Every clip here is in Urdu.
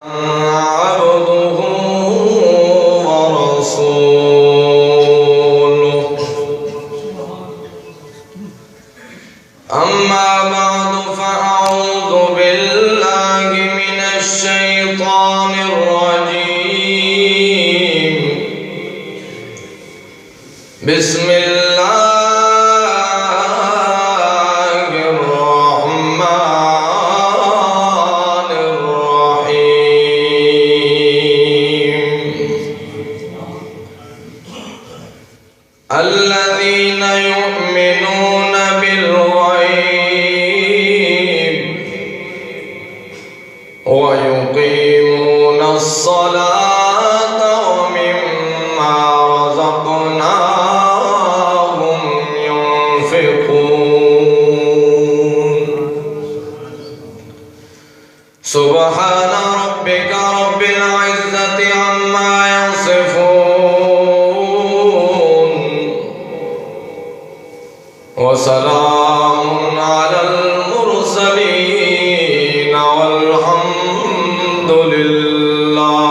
عبده ورسوله أما بعد فأعوذ بالله من الشيطان الرجيم بسم الله الذين يؤمنون بالغيب ويقيمون الصلاة ومما رزقناهم ينفقون سبحان ربك رب العزة عما يصفون وسلام على المرسلين والحمد لله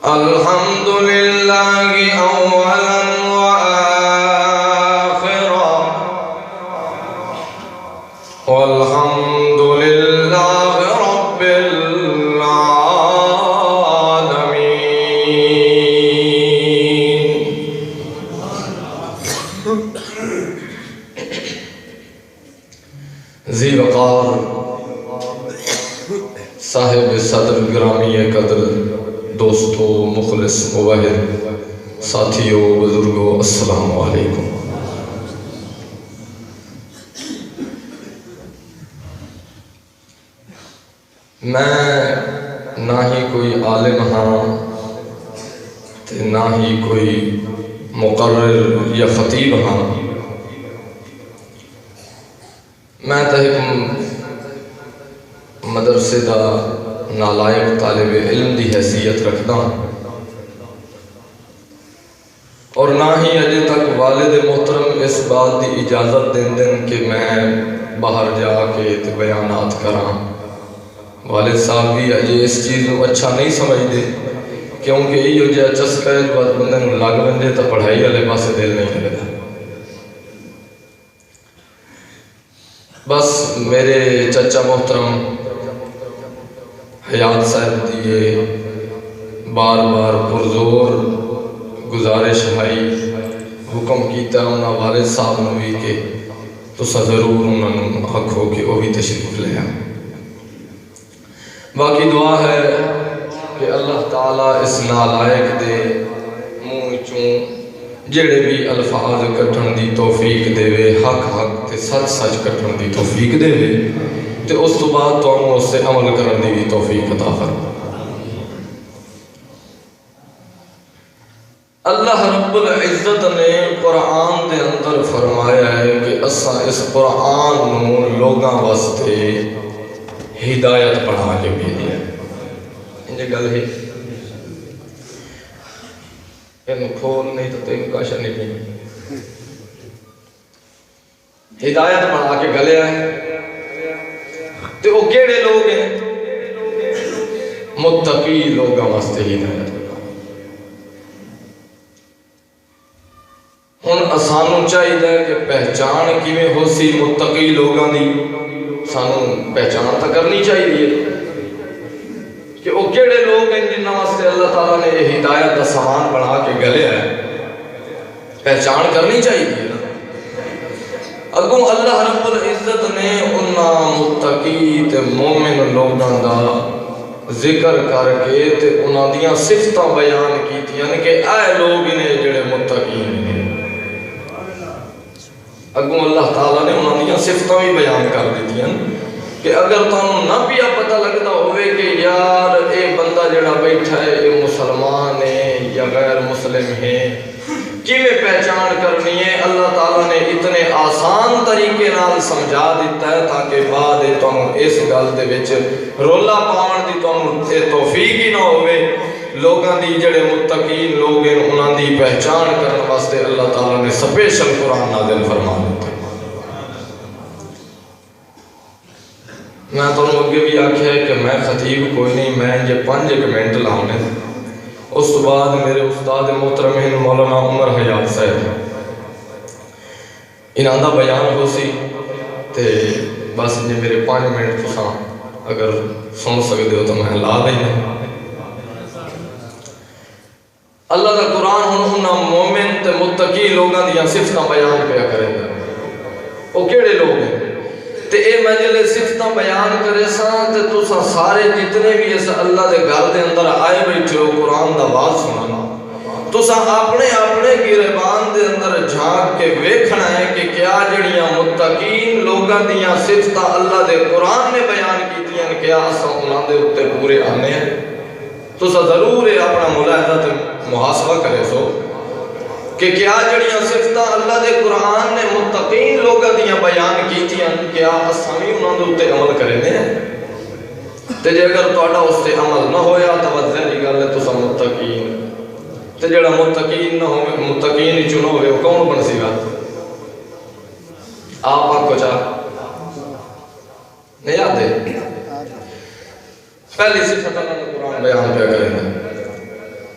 الحمد لله أولا وآخرا والحمد لله رب ذی وقار صاحب صدر گرامی قدر دوستو مخلص موحد ساتھیو بزرگو السلام علیکم۔ میں نہ ہی کوئی عالم ہاں تے نہ ہی کوئی مقرر یا خطیب ہاں، میں تو ایک مدرسے دا نالائق طالب علم دی حیثیت رکھتا ہوں، اور نہ ہی اجے تک والد محترم اس بات دی اجازت دیں کہ میں باہر جا کے بیانات کراں۔ والد صاحب بھی اجے اس چیز کو اچھا نہیں سمجھ دے، کیونکہ یہ جو چسکا ہے جو بندے کو لگ بنجے تو پڑھائی والے پاسے دل نہیں لگتا۔ بس میرے چچا محترم حیات صاحب دیئے بار بار پرزور گزارش آئی، حکم کیتا انہاں والد صاحب نوی کے تو ضرور انہوں آکھو کہ وہ بھی تشریف لے آئے۔ باقی دعا ہے کہ اللہ تعالیٰ اس نالائق دے منہ چوں جڑے بھی الفاظ کٹھن دی توفیق دے وے، حق حق تے سچ سچ کٹھن دی توفیق دے وے، تے اس تو بعد تو ہم اس سے عمل کرن دی بھی توفیق عطا فرمائے۔ اللہ رب العزت نے قرآن دے اندر فرمایا ہے کہ اساں اس قرآن نو لوگاں واسطے ہدایت پڑھا کے بھیجیا ہے۔ انجھے گل ہے انہوں کھول نہیں تو تین کاشا نہیں بھی ہدایت پڑھا کے گلے آئے تو وہ کیڑے لوگ ہیں؟ متقی لوگاں واسطے ہدایت پڑھا۔ ہن اسانوں چاہیے کہ پہچان کیویں ہو سی متقی لوگاں دی، سانوں پہچان تو کرنی چاہیے کہ وہ کیڑے لوگ ہیں جنہاں واسطے اللہ تعالیٰ نے یہ ہدایت کا سامان بنا کے گلے ہے، پہچان کرنی چاہیے۔ اگوں اللہ رب العزت نے انہاں متقی تے مومن لوگاں دا ذکر کر کے تے انہاں دیاں صفتاں بیان کیتیاں کہ اے لوگ نے جڑے متقین ہیں۔ اگوں اللہ تعالیٰ نے انہاں دیاں صفتاں بھی بیان کر دیتیاں کہ اگر تانوں نہ پیا پتہ لگتا ہوئے کہ یار اے بندہ جڑا بیٹھا ہے اے مسلمان ہے یا غیر مسلم ہے، کیویں پہچان کرنی ہے، اللہ تعالیٰ نے اتنے آسان طریقے نال سمجھا دیتا ہے تاکہ بعد تانوں اس گل دے وچ رولا پاون دی تانوں توفیق ہی نہ ہوئے۔ لوگاں دی جڑے متقین لوگ ہیں انہاں دی پہچان کرن واسطے اللہ تعالیٰ نے سپیشل قرآن نازل فرما دیتا ہے۔ میں تمہیں اگے بھی آخیا کہ میں خطیب کوئی نہیں، میں یہ 5 منٹ لاؤنے، اس تو بعد میرے استاد محترم ہیں مولانا عمر حیات صاحب انہاں دا بیان ہو سی تے بس جی میرے 5 منٹ تساں اگر سن سکتے ہو تو میں لا دینا۔ اللہ دا قرآن انہاں مومن تے متقی لوگاں دیاں صفتاں بیان پیا کرے گا، وہ کیڑے لوگ ہیں تے اے مجلے صفتاں بیان کرے ساں تے تساں سارے جتنے بھی اس اللہ دے گھر دے اندر آئے بیٹھے ہو قرآن دا واز سنانا، تساں اپنے اپنے گریبان دے اندر جھانک کے ویکھنا ہے کہ کیا جڑیاں متقین لوگاں دیاں صفتاں اللہ دے قرآن نے بیان کیتیاں کیا اساں انہاں دے اوتے پورے آنے ہیں۔ تساں ضرور اپنا ملاحظہ تے محاسبہ کرے سو کہ کیا جڑیاں صفتاں اللہ دے قرآن نے متقین لوگاں دیاں بیان کیتیاں کیا اساں بھی انہاں دے اوتے عمل کرنے ہیں؟ تے جے اگر تہاڈا اس تے عمل نہ ہویا تو ظاہری گل ہے تساں متقین تے جڑا متقین نہ ہوئے متقین ہی چنو ہوئے وہ کون بن سی گا؟ آپ کو چاہ نہیں یاد ہے؟ پہلی صفت اللہ نے قرآن بیان کیا کریں گے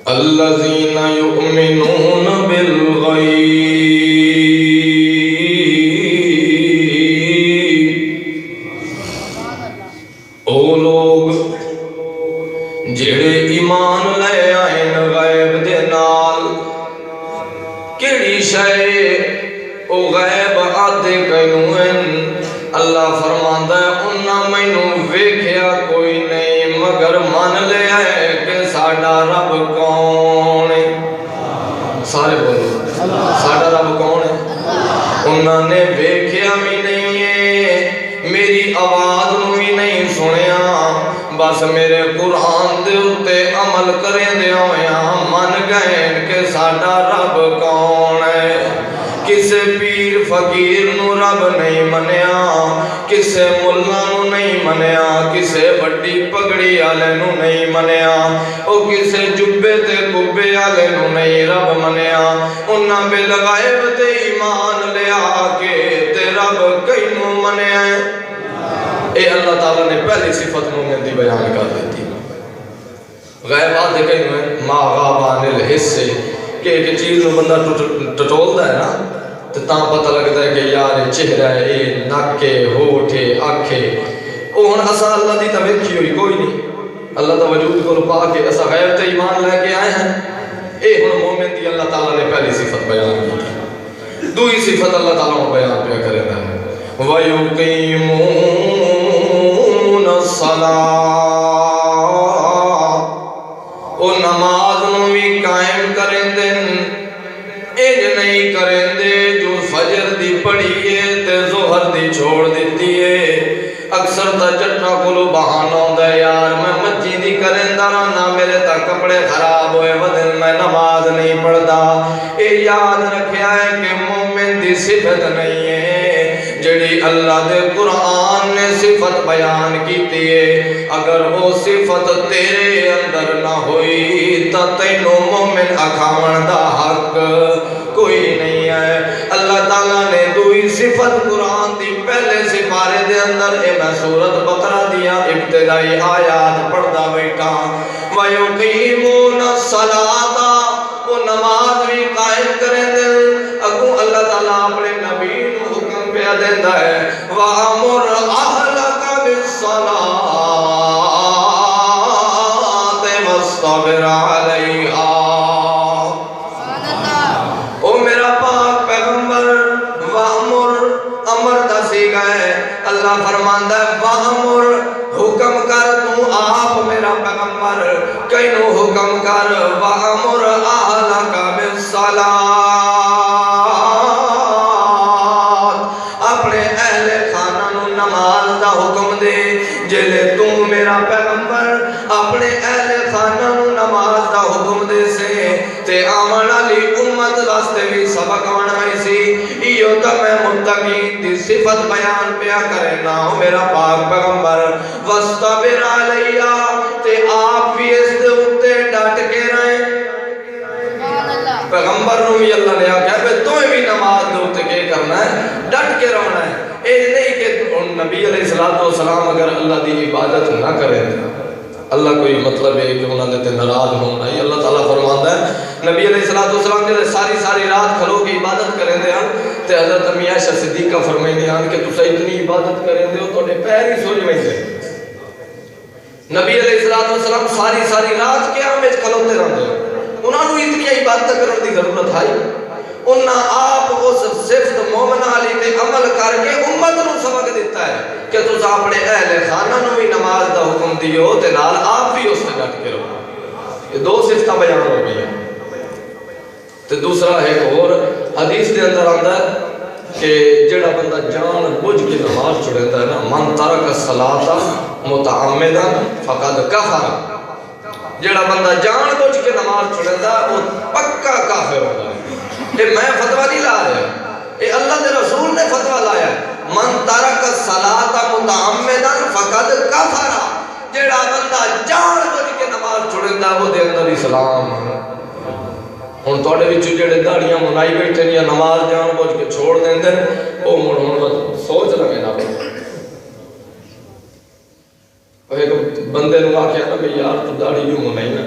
الذین یؤمنون بالغیب، او لوگ جڑے ایمان لے آئین غیب دے نال، کیڑی شے او غیب آتے کینوئن، اللہ فرماندا ہے انہاں مینوں ویکھیا کوئی نہیں مگر من لے آئے کہ ساڈا رب کون ہے۔ سارے بولو ساڈا رب کون ہے؟ انہاں نے ویکھیا بھی نہیں ہے، میری آواز نو بھی نہیں سنیا، بس میرے قرآن دے اتے عمل کریں دے ہویاں من گئے کہ ساڈا رب کون ہے۔ کسے پیر فقیر نو رب نہیں منیا، کسے ملا نو نہیں منیا، کسے بڑی پگڑی آلے نو نہیں منیا، او کسے جبے تے کبے آلے نو نہیں رب منیا، انہاں بالغیب تے ایمان لیا کے تے رب کئی نو منیا ہے۔ اے اللہ تعالیٰ نے پہلی صفت مومن دی بیان کر دیتی، غیبات کہیں میں ما غابان الحصے کہ ایک چیز نو بندہ ٹٹول دا ہے نا تو تاں پتہ لگتا ہے کہ یار چہرہ ہے اے نکے ہوٹھے آنکھے او ہن اسا اللہ دی تویکھی ہوئی کوئی نہیں، اللہ دا وجود کو پا کے اسا غیب تے ایمان لے کے آئے ہیں۔ اے ہن مومن دی اللہ تعالیٰ نے پہلی صفت بیان کی تھی، دوئی صفت اللہ تعالیٰ نے بیان پہ کرے دا ہے وَيُقِيمُونَ الصَّلَاةَ، او نماز نو بھی قائم کریں دن، اج نہیں کریں دے جو فجر دی پڑھیے تے ظہر دی چھوڑ دیتی ہے۔ اکثر تا چٹنا کلو بہانہ ہوندہ یار میں مجی دی کریں دانا میرے تا کپڑے خراب ہوئے ودن میں نماز نہیں پڑھدا، اے یاد رکھیا ہے کہ مومن دی صفت نہیں ہے جڑی اللہ دے قرآن نے صفت بیان کیتی ہے، اگر وہ صفت تیرے اندر نہ ہوئی تا تینوں مومن اکھاون دا حق کوئی نہیں ہے۔ اللہ تعالیٰ نے دوئی صفت قرآن دی پہلے سپارے دے اندر اے میں سورت بقرہ دیا ابتدائی آیات پڑھدا بیٹھا وَيُقِيمُونَ الصَّلَاةَ، وہ نماز بھی قائم کریں دن، اگوں اللہ تعالیٰ اپنے نبی نو حکم پہ دیندہ ہے وَأَمُرْ أَهْلَكَ بِالصَّلَاةِ وَاسْطَبِرْ عَلَيْهَا۔ او میرا پاک پیغمبر وَأَمُرْ امر دسی گئے، اللہ فرماندہ ہے وَأَمُرْ حکم کر تو آپ میرا پیغمبر کینوں حکم کر وَأَمُرْ أَهْلَكَ بِالصَّلَاةِ، اپنے اہل خانہ نو نماز دا حکم دے، جلے تو میرا پیغمبر اپنے اہل خانہ نو نماز دا حکم دے سے تے آمن علی امت راستے بھی سبق بنائی سی، ایو تا میں متقین دی صفت بیان پیا کرے نا میرا پاک پیغمبر وَاسْطَبِرْ عَلَيْهَا، تے آپ بھی اس دے اتے ڈٹ کے رہیں۔ پیغمبر نو بھی اللہ نے آگیا کہ تو بھی نماز دے اتے کے کرنا ہے ڈٹ کے رہنا ہے، اے نہیں کہ نبی علیہ السلام اگر اللہ دی عبادت نہ کریں اللہ کوئی مطلب ہے کہ انہوں نے ناراض ہونا ہی اللہ تعالیٰ فرماتا ہے نبی علیہ السلام جب ساری رات کھلو کے عبادت کریں دے تے حضرت امی عائشہ صدیقہ فرمائیں دے کہ تسا اتنی عبادت کریں دے ہو تو پیر ہی سوج میں سے نبی علیہ السلام ساری رات قیام وچ کھلوتے رہندے انہوں نے اتنی عبادت کرنے کی ضرورت آئی انہاں آپ اس صفت مومن علی تے عمل کر کے امت نو سبق دیتا ہے کہ تُس اپنے اہل خانہ نو بھی نماز دا حکم دیو تے نال آپ بھی اس سے ڈٹ کے رہو یہ دو صفتہ بیان ہو گئی ہیں تے دوسرا ہے ایک اور حدیث دے اندر آندا ہے کہ جڑا بندہ جان بوجھ کے نماز چھڑیتا ہے نا من ترک الصلاۃ متعمدا فقد کفر جڑا بندہ جان بوجھ کے نماز چھڑیتا ہے وہ پکا کافر ہوگا یہ میں فتوہ نہیں لا رہا یہ اللہ کے رسول نے فتوہ لایا ہے من ترک الصلاۃ متعمدا فقد کفر جڑا بندہ جان بوجھ کے نماز چھڑیتا ہے وہ دے اندر اسلام ہن تواڈے وچ جڑے داڑیاں منائی بیٹھے یا نماز جان بوجھ کے چھوڑ دیندے او ہن سوچ لگے نا ایک بندے نو آکھیا نا کہ یار تو داڑھی کیوں منائی نا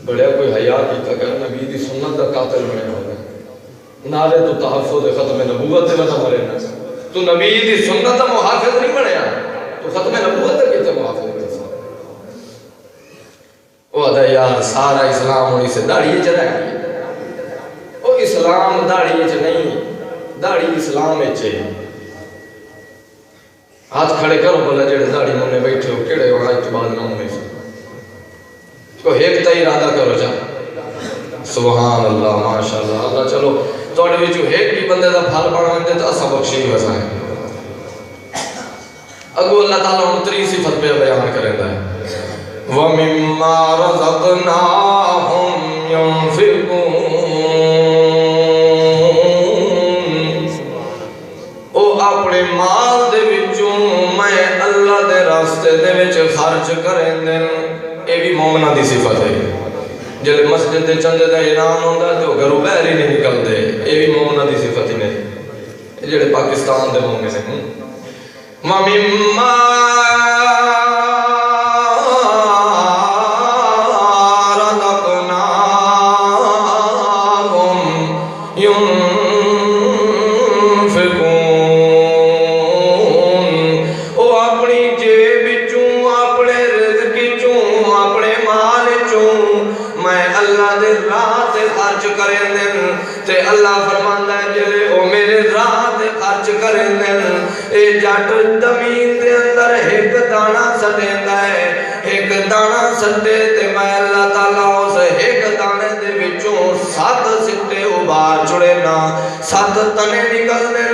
بڑا کوئی حیا کیتا کہ نبی دی سنت دا قاتل بنے ہوگا نعرے تو تحفظ ختم نبوت دے وجہ مرے نا تو نبی دی سنت دا محافظ نہیں بنیا تو ختم نبوت دے کیتے محافظ بنے وہ دا یار سارا اسلام ہونی سے داڑھی چ رہ گئی وہ اسلام داڑھی چ نہیں داڑھی اسلام چ ہاتھ کھڑے کرو بولا جڑے داڑھی منے بیٹھے ہو کیڑے ہونا اعتبار نہ ہونے سے کو ایک تا ارادہ کرو جا سبحان اللہ ماشاءاللہ اللہ چلو تواڈے وچوں ایک بھی بندے دا پھل بنا دے تے اسا بخشی وسائیں اگو اللہ تعالی ہن تری صفت پہ بیان کریندا ہے وَمِمَّا رَزَقْنَاهُمْ يُنْفِقُونَ او اپنے مال دے وچوں میں اللہ دے راستے دے وچ خرچ کریں دے اے بھی مومنہ دی صفت ہے جلے مسجد دے چندے دا اعلان ہوندا تے او گھروں باہر ہی نہیں نکلدے اے بھی مومنہ دی صفت ہی نہیں جڑے پاکستان دے مومن ہیں وَمِمَّا اللہ فرماندا ہے جلے او میرے راہ تے خرچ کریں اے جٹ زمین دے اندر ایک دانہ سٹیندا ہے ایک دانہ سٹے تے میں اللہ تعالیٰ اس ایک دانے دے وچوں 7 سٹے ابار چھڑے نا 7 تنے نکل دے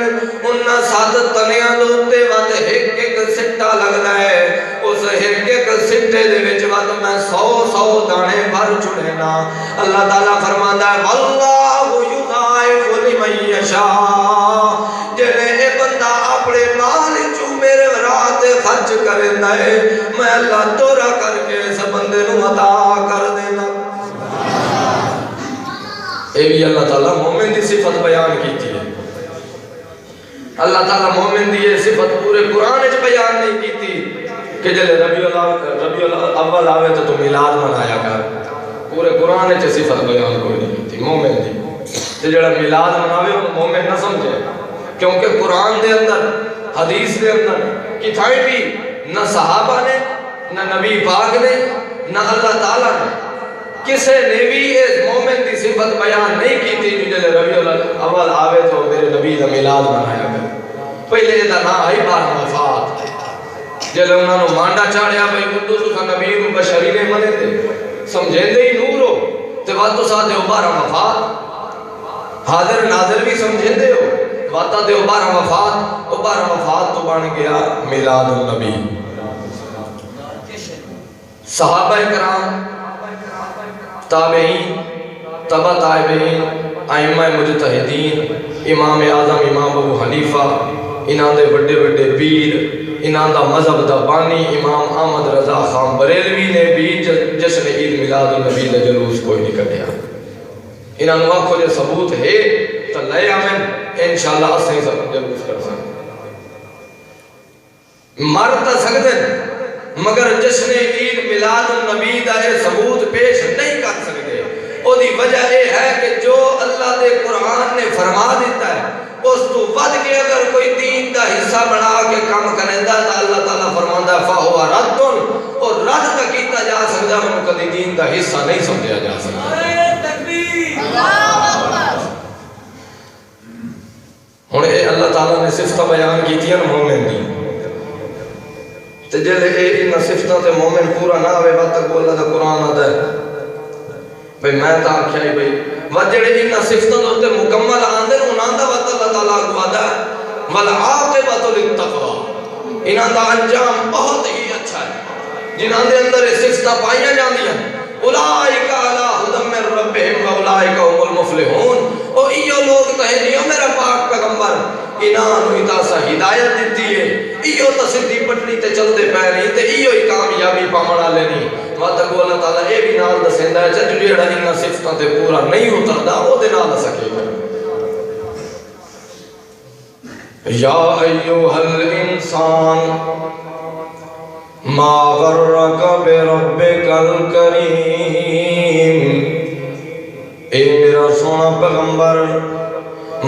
انہاں 7 تنیاں دے اوتے وت ایک ایک سٹا لگدا ہے اس ایک ایک سٹے دے وچ وت میں 100 دانے بھر چھڑے نا اللہ تعالیٰ فرماندا ہے واللہ جلے اے بندہ اپنے مال چو میرے راہ تے خرچ کرنا ہے میں اللہ دورہ کر کے اس بندے نو عطا کر دینا اے بھی اللہ تعالیٰ مومن دی صفت بیان کی ہے اللہ تعالیٰ مومن دی یہ صفت پورے قرآن اچ بیان نہیں کی تھی کہ جلے ربیع الاول آوے تو میلاد منایا کر پورے قرآن اچ صفت بیان کوئی نہیں کی تھی مومن دی تے جڑا میلاد مناوے وہ مومن نہ سمجھے کیونکہ قرآن دے اندر حدیث دے اندر کتھائیں بھی نہ صحابہ نے نہ نبی پاک نے نہ اللہ تعالیٰ نے کسے نے بھی اس مومن دی صفت بیان نہیں کی تھی جو جلے ربیع الاول آوے تو میرے نبی دا میلاد منایا کر پہلے دا نہ آئی بار وفات جلے انہوں نے مانڈا چاڑیا بھئی قدوس کا نبی بشری نے منے دے سمجھیں دے ہی نور ہو تے بات تو ساتھ دے بار وفات حاضر ناظر بھی سمجھے دے ہو واتا دے بارہ وفات تو بن گیا میلاد النبی صحابہ کرام تابعین تبع تابعین ائمہ مجتہدین امام اعظم امام ابو حنیفہ انہاں دے بڑے بڑے پیر انہاں دا مذہب دا بانی امام احمد رضا خان بریلوی نے بھی جشن عید میلاد النبی دا جلوس کوئی نہیں کٹیا انہاں نو آکھو جو ثبوت ہے تو لے آمین انشاءاللہ اسیں سب جلوس کر سکتے مر تو سکتے مگر جشن عید میلاد النبی دا یہ ثبوت پیش نہیں کر سکتے. او دی وجہ یہ ہے کہ جو اللہ دے قرآن نے فرما دیتا ہے اس تو ود کے اگر کوئی دین دا حصہ بنا کے کام کرندا تو اللہ تعالیٰ فرماندا ہے فَهُوَ رَدٌ، اور رد کا کیتا جا سکتا ہے، انہوں کدی دین دا حصہ نہیں سمجھا جا سکتا. ہن اے اللہ تعالیٰ نے صفتہ بیان کیتیاں مومن دی تے جلے اے انہاں صفتاں تے مومن پورا نہ ہوئے وقت تک اللہ دا قرآن آتا ہے بھئی میں تا آکھیا ہی بھئی وجڑے انہاں صفتاں تے مکمل آندے انہاں دا وقت اللہ تعالیٰ کو آتا ہے وَالْعَاقِبَةُ لِلتَّقْوَىٰ، انہاں دا انجام بہت ہی اچھا ہے. جنہاں دے اندر یہ صفتاں پائیاں جاندیاں اولئک علی ھدی من ربہم واولئک ھم المفلحون. او ایو لوگ کہیں دیو میرا پاک پیغمبر انہاں نوں تاسا ہدایت دتی ہے، ایو تا سیدھی پٹڑی تے چلدے پے نہیں تے ایو ہی کامیابی پاون والے نہیں. وعدہ کو اللہ تعالیٰ اے بھی نال دسیندا ہے کہ جڑا انہاں صفتاں تے پورا نہیں اتردا او دے نال سکے گا. یا ایھا الانسان ما غرک بربک الکریم، اے میرا سونا پیغمبر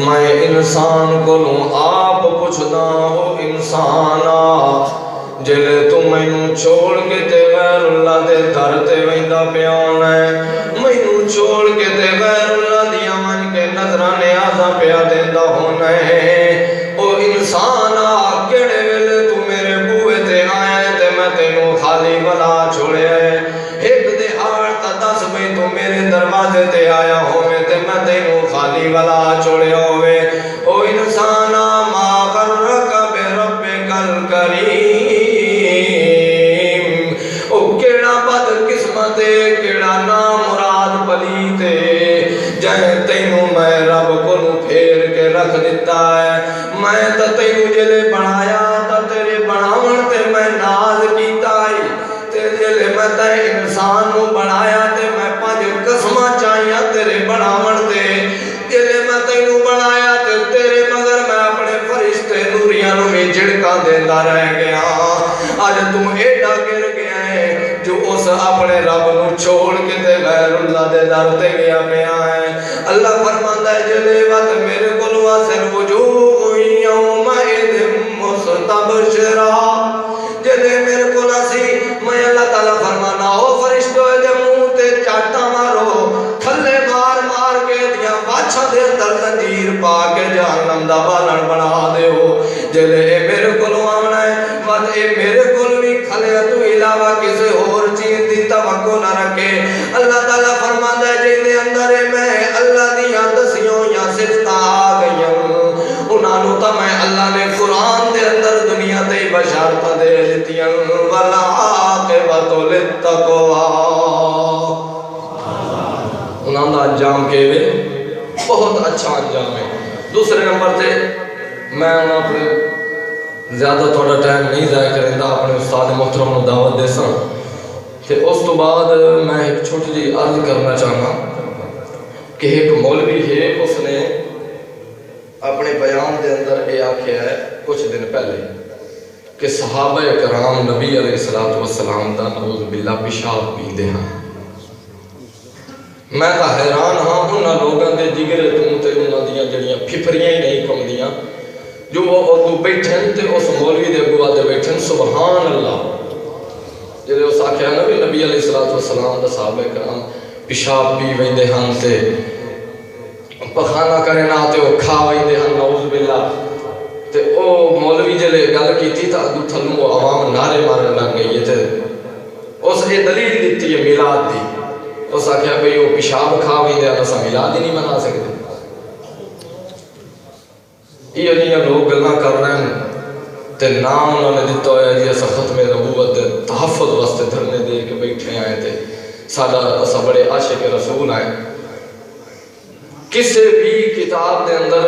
میں انسان کو آپ پوچھدا ہو انسانا جلے تو مینوں چھوڑ کے تے غیر اللہ دے در تے ویندا پیا ہے، مینوں چھوڑ کے تے غیر اللہ دی من کے نظراں نیازاں پیا دیندا ہونا ہے. او انسانا کیڑے ویلے تو میرے بوئے تے آیا تے میں تینوں خالی بلا چھوڑیا ہے. ایک دہاڑ تا دس بھئی تو میرے دروازے تے آیا ہوئے تے میں تینوں خالی بلا چھوڑیا ہوئے. او انسانا ما غرک بربک الکریم، کیڑا نام مراد پلیت جائیں تینوں میں رب کو پھیر کے رکھ دیتا ہے. میں تا تینوں جلے بنایا تا تیرے بناون تے میں ناز کیتا ہے، تے جلے میں تے انسان نو بنایا تے میں 5 قسماں چاہیاں تیرے بناون تے. جلے میں تینوں بنایا تے تیرے مگر میں اپنے فرشتے نوریاں نو بھی جھڑکا دیندا رہ گیا. آج تم ایڈا گر گیا ہے جو اس اپنے رب نو چھوڑ کے تے غیر اللہ دے در تے گیا پیا ہے. اللہ فرماندا ہے جلے وقت میرے کول واسر وجوہ یومئذ مستبشرا، جلے میرے کول اسی میں اللہ تعالیٰ فرمانا او فرشتو دے منہ تے چاٹا مارو، تھلے مار مار کے دیا باچھا دے اندر زنجیر پا کے جہنم دا بالن بنا دے ہو. جلے میرے کول آونا ہے وقت میرے کول بھی کھلے تو علاوہ کسے اور چیز دی توقع نہ رکھے. اللہ تعالیٰ فرماتا ہے جن دے اندر میں اللہ دیاں دسیوں یا صفتاں آ گئیاں انہاں تا میں اللہ نے قرآن دے اندر دنیا تے بشارتاں دے دتیاں والعاقبۃ للتقویٰ. انہاں دا انجام کے بہت اچھا انجام ہے. دوسرے نمبر تے میں اپنے زیادہ تھوڑا ٹائم نہیں ضائع کریں اپنے استاد محترم نو دعوت دے ساں تے اس تو بعد میں ایک چھوٹی جی عرض کرنا چاہنا کہ ایک مولوی ہے اس نے اپنے بیان دے اندر یہ آکھیا ہے کچھ دن پہلے کہ صحابہ کرام نبی علیہ السلام دا نعوذ باللہ پیشاب پیندے ہیں. میں تا حیران ہاں انہاں لوگاں دے جگرے تے انہاں دیاں جڑیاں پھپھریاں ہی نہیں کمدیاں جو وہ اردو بیٹھن تے اس مولوی دے اگوا دے بیٹھن سبحان اللہ. جلے اس آکھیا نبی علیہ السلام دا صحابہ کرام پیشاب پی ویندے ہن تے پخانہ کرنا تے وہ کھا ویندے ہن نعوذ باللہ. تے او مولوی جلے گل کیتی تا اگو تھلوں عوام نعرے مارن لگ گئی تے اس نے دلیل دیتی ہے میلاد دی. اس آکھیا بھئی وہ پیشاب کھا ویندے ہن اساں میلاد ہی نہیں منا سکتے. یہ جیاں لوگ گلاں کر رہے ہیں تے نام انہوں نے دیتا ہویا جی اسا ختم نبوت تحفظ واسطے دھرنے دے کے بیٹھے آئے تھے سادہ اسا بڑے عاشق رسول آئے. کسے بھی کتاب دے اندر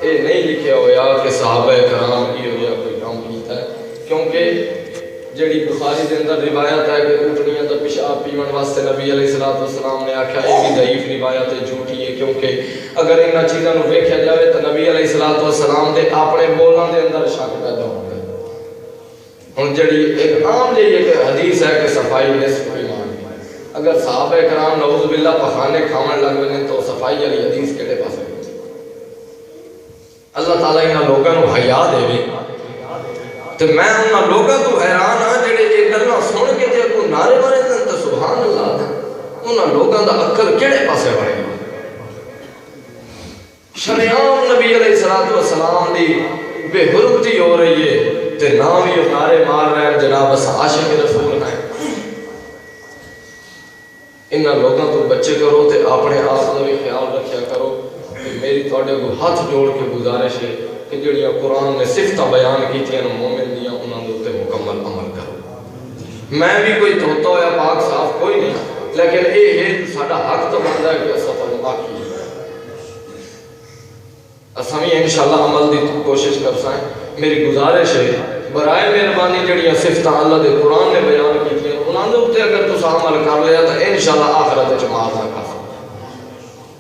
یہ نہیں لکھیا ہویا کہ صحابہ کرام یہ ہویا کوئی کام کیتا ہے، کیونکہ جڑی بخاری دے اندر روایت ہے کہ اونٹنیاں دا پیشاب پیون واسطے نبی علیہ السلام نے آکھیا یہ بھی ضعیف روایت ہے، جھوٹی ہے. کیونکہ اگر انہاں چیزاں نو ویکھیا جاوے تو نبی علیہ السلام دے اپنے بولاں دے اندر شک پیدا ہوندا ہے. ہوں جڑی ایک عام جی ایک حدیث ہے کہ صفائی نصف ایمان ہے. اگر صحابہ کرام نعوذ باللہ پخانے کھاون لگ پے تو صفائی والی حدیث کہڑے پاسے؟ اللہ تعالیٰ انہاں لوگاں نوں حیا دے. تے میں انہاں لوگاں تو حیران ہاں جڑے یہ گلاں سن کے جے کوئی نعرے مارے تے سبحان اللہ انہاں لوگاں دا عقل کہڑے پاسے وڑے گا؟ شریعام نبی علیہ السلام دی بے حرمتی ہو رہی ہے تے نام ہی نعرے مار رہے ہیں جناب اس عاشق رسول ہیں. انہاں لوگاں تو بچے کرو تے اپنے آپ کا بھی خیال رکھیا کرو کہ میری تواڈے کو ہاتھ جوڑ کے گزارش ہے کہ جڑیاں قرآن نے صفتاں بیان کیتیاں مومن دیاں انہاں دے اوتے مکمل عمل کرو. میں بھی کوئی دھوتا ہوا پاک صاف کوئی نہیں، لیکن یہ ہے ساڈا حق تو بنتا ہے کہ اساں تو باقی اساں بھی انشاءاللہ عمل دی کوشش کرساں. میری گزارش ہے برائے مہربانی جڑیاں صفتاں اللہ دے قرآن نے بیان کیتیاں انہاں دے اوتے اگر تساں عمل کر لیا تو انشاءاللہ آخرت وچ معاف نہ کر.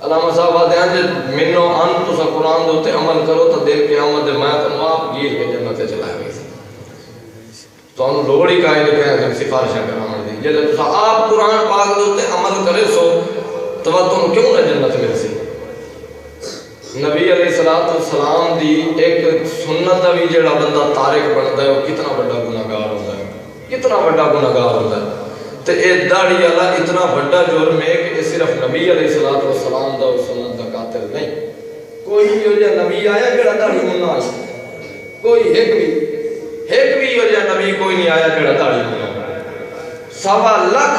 علامہ صاحب آتے ہیں جب منو ان تساں قرآن دے اوتے عمل کرو تو دل قیامت دے میں تو آپ گیر کے جنت چلا گئی. تو انہوں لوڑ ہی کائیں کہ ہیں سفارشیں کراؤں دی جب تساں آپ قرآن پاک دے اوتے عمل کرے سو تو تم کیوں نہ جنت مل سی؟ نبی علیہ السلام دی ایک سنت دا بھی جڑا بندہ تارک بنتا ہے وہ کتنا بڑا گناہگار ہوتا ہے، کتنا بڑا گناہگار ہوتا ہے. تے اے داڑھی والا اتنا بڑا جرم ہے کہ صرف نبی علیہ السلام دا سنت دا قاتل نہیں. کوئی ہو جا نبی آیا جڑا داڑھی مننا آیا، کوئی ایک بھی ہو جا نبی کوئی نہیں آیا جڑا داڑھی مننا. 1.25 لاکھ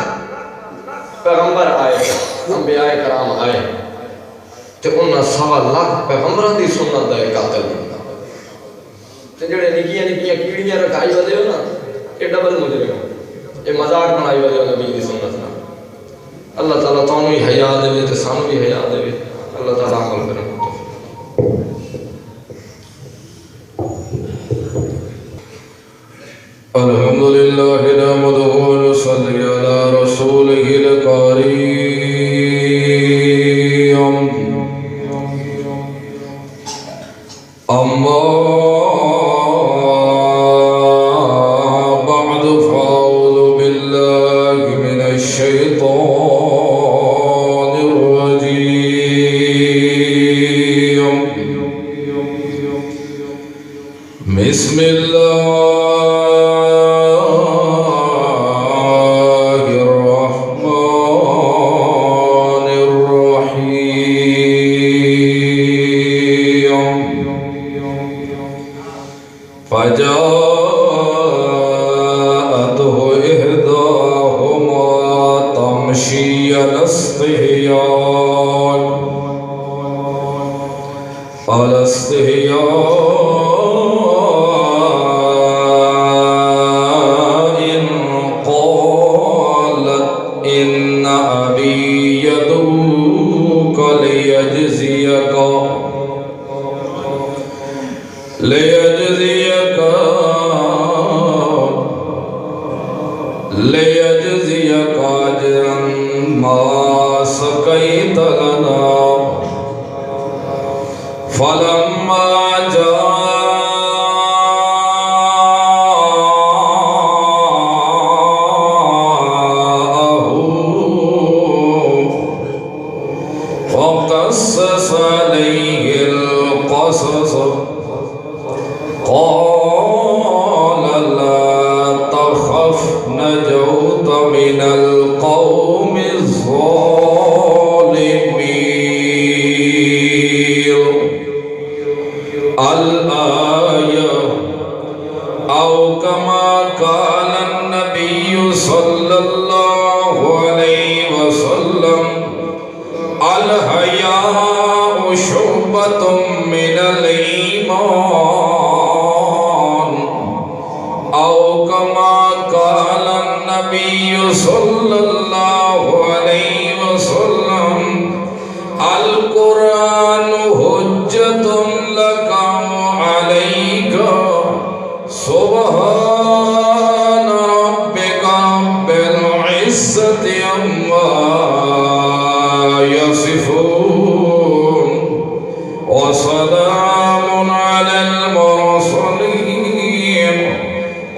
پیغمبر آئے، انبیاء کرام آئے تے انہاں 1.25 لاکھ پیغمبراں دی سنت دا قاتل بندا. تے جڑے نکیاں نکیاں کیڑیاں رکھائی ودے ہو نا یہ ڈبل مجرم، یہ مذاق بنائی ودے ہو نبی دی سنت نال. اللہ تعالیٰ تانوں ہی حیا دے تے سانوں بھی حیا دے. اللہ تعالیٰ عمل کرے. الحمدللہ نحمدہ ونصلی علی رسولہ الکریم. اما بعد فاعوذ باللہ من الشیطان الرجیم. بسم اللہ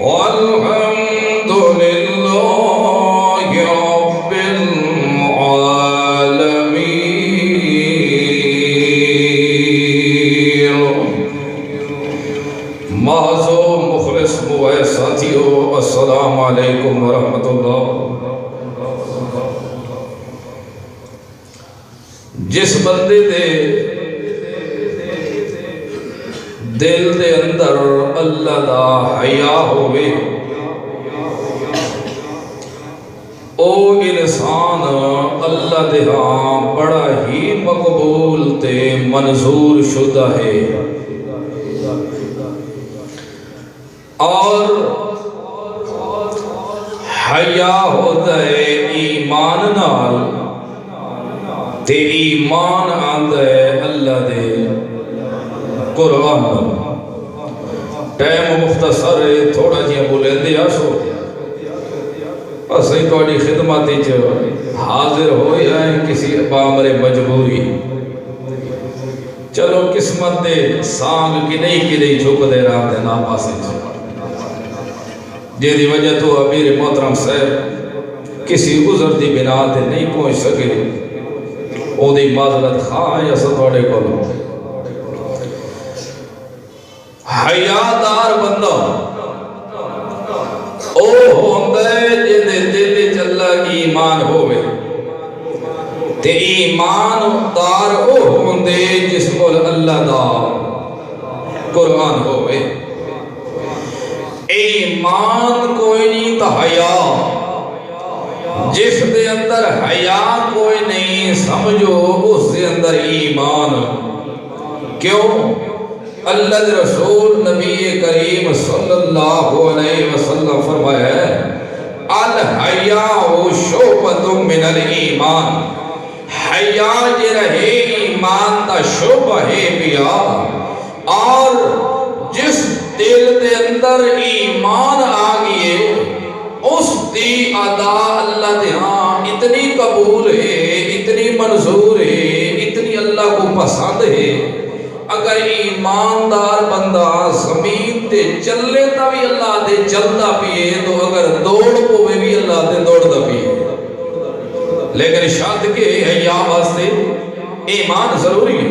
والحمد لله رب العالمين. معزو مخلص موئے ساتھیو، السلام علیکم ورحمۃ اللہ. جس بندے دے دل دے اندر اللہ دا حیا ہوئے، او انسان اللہ دے ہاں بڑا ہی مقبول تے منظور شدہ ہے. اور حیا ہوتا ہے ایمان نال، تے ایمان آندا ہے اللہ دے قرآن. ٹائم مختصر ہے، تھوڑا جہاں بولیں دے آسو اسیں توڑی خدمت حاضر ہو یا کسی بامر مجبوری. چلو قسمت دے سانگ کی نہیں جھک دے رہا دے نا پاسے جے دی وجہ تو امیر محترم صاحب کسی عذر دی بنا تے نہیں پہنچ سکے، او دی معذرت خواہ یا ستوڑے کو لو. حیادار بندہ او ہوندے جے دل چلا ایمان ہوئے، تے ایمان دار او ہوندے جس کو اللہ دا قرآن ہوئے. ایمان کوئی نہیں تا حیا، جس دے اندر حیا کوئی نہیں سمجھو اس دے اندر ایمان. کیوں؟ اللہ دے رسول نبی کریم صلی اللہ علیہ وسلم فرمایا ہے الحیاء شعبۃ من الایمان. حیا جے رہے ایمان دا شعبہ ہے پیا. اور جس دل دے اندر ایمان آگئے اس دی ادا اللہ دے ہاں اتنی قبول ہے، اتنی منظور ہے، اتنی اللہ کو پسند ہے. اگر ایماندار بندہ زمین تے چلے تا بھی اللہ دے چلتا پیے، تو اگر دوڑ پوے بھی اللہ دے دوڑتا پیے. لیکن شاد کے حیا واسطے ایمان ضروری ہے.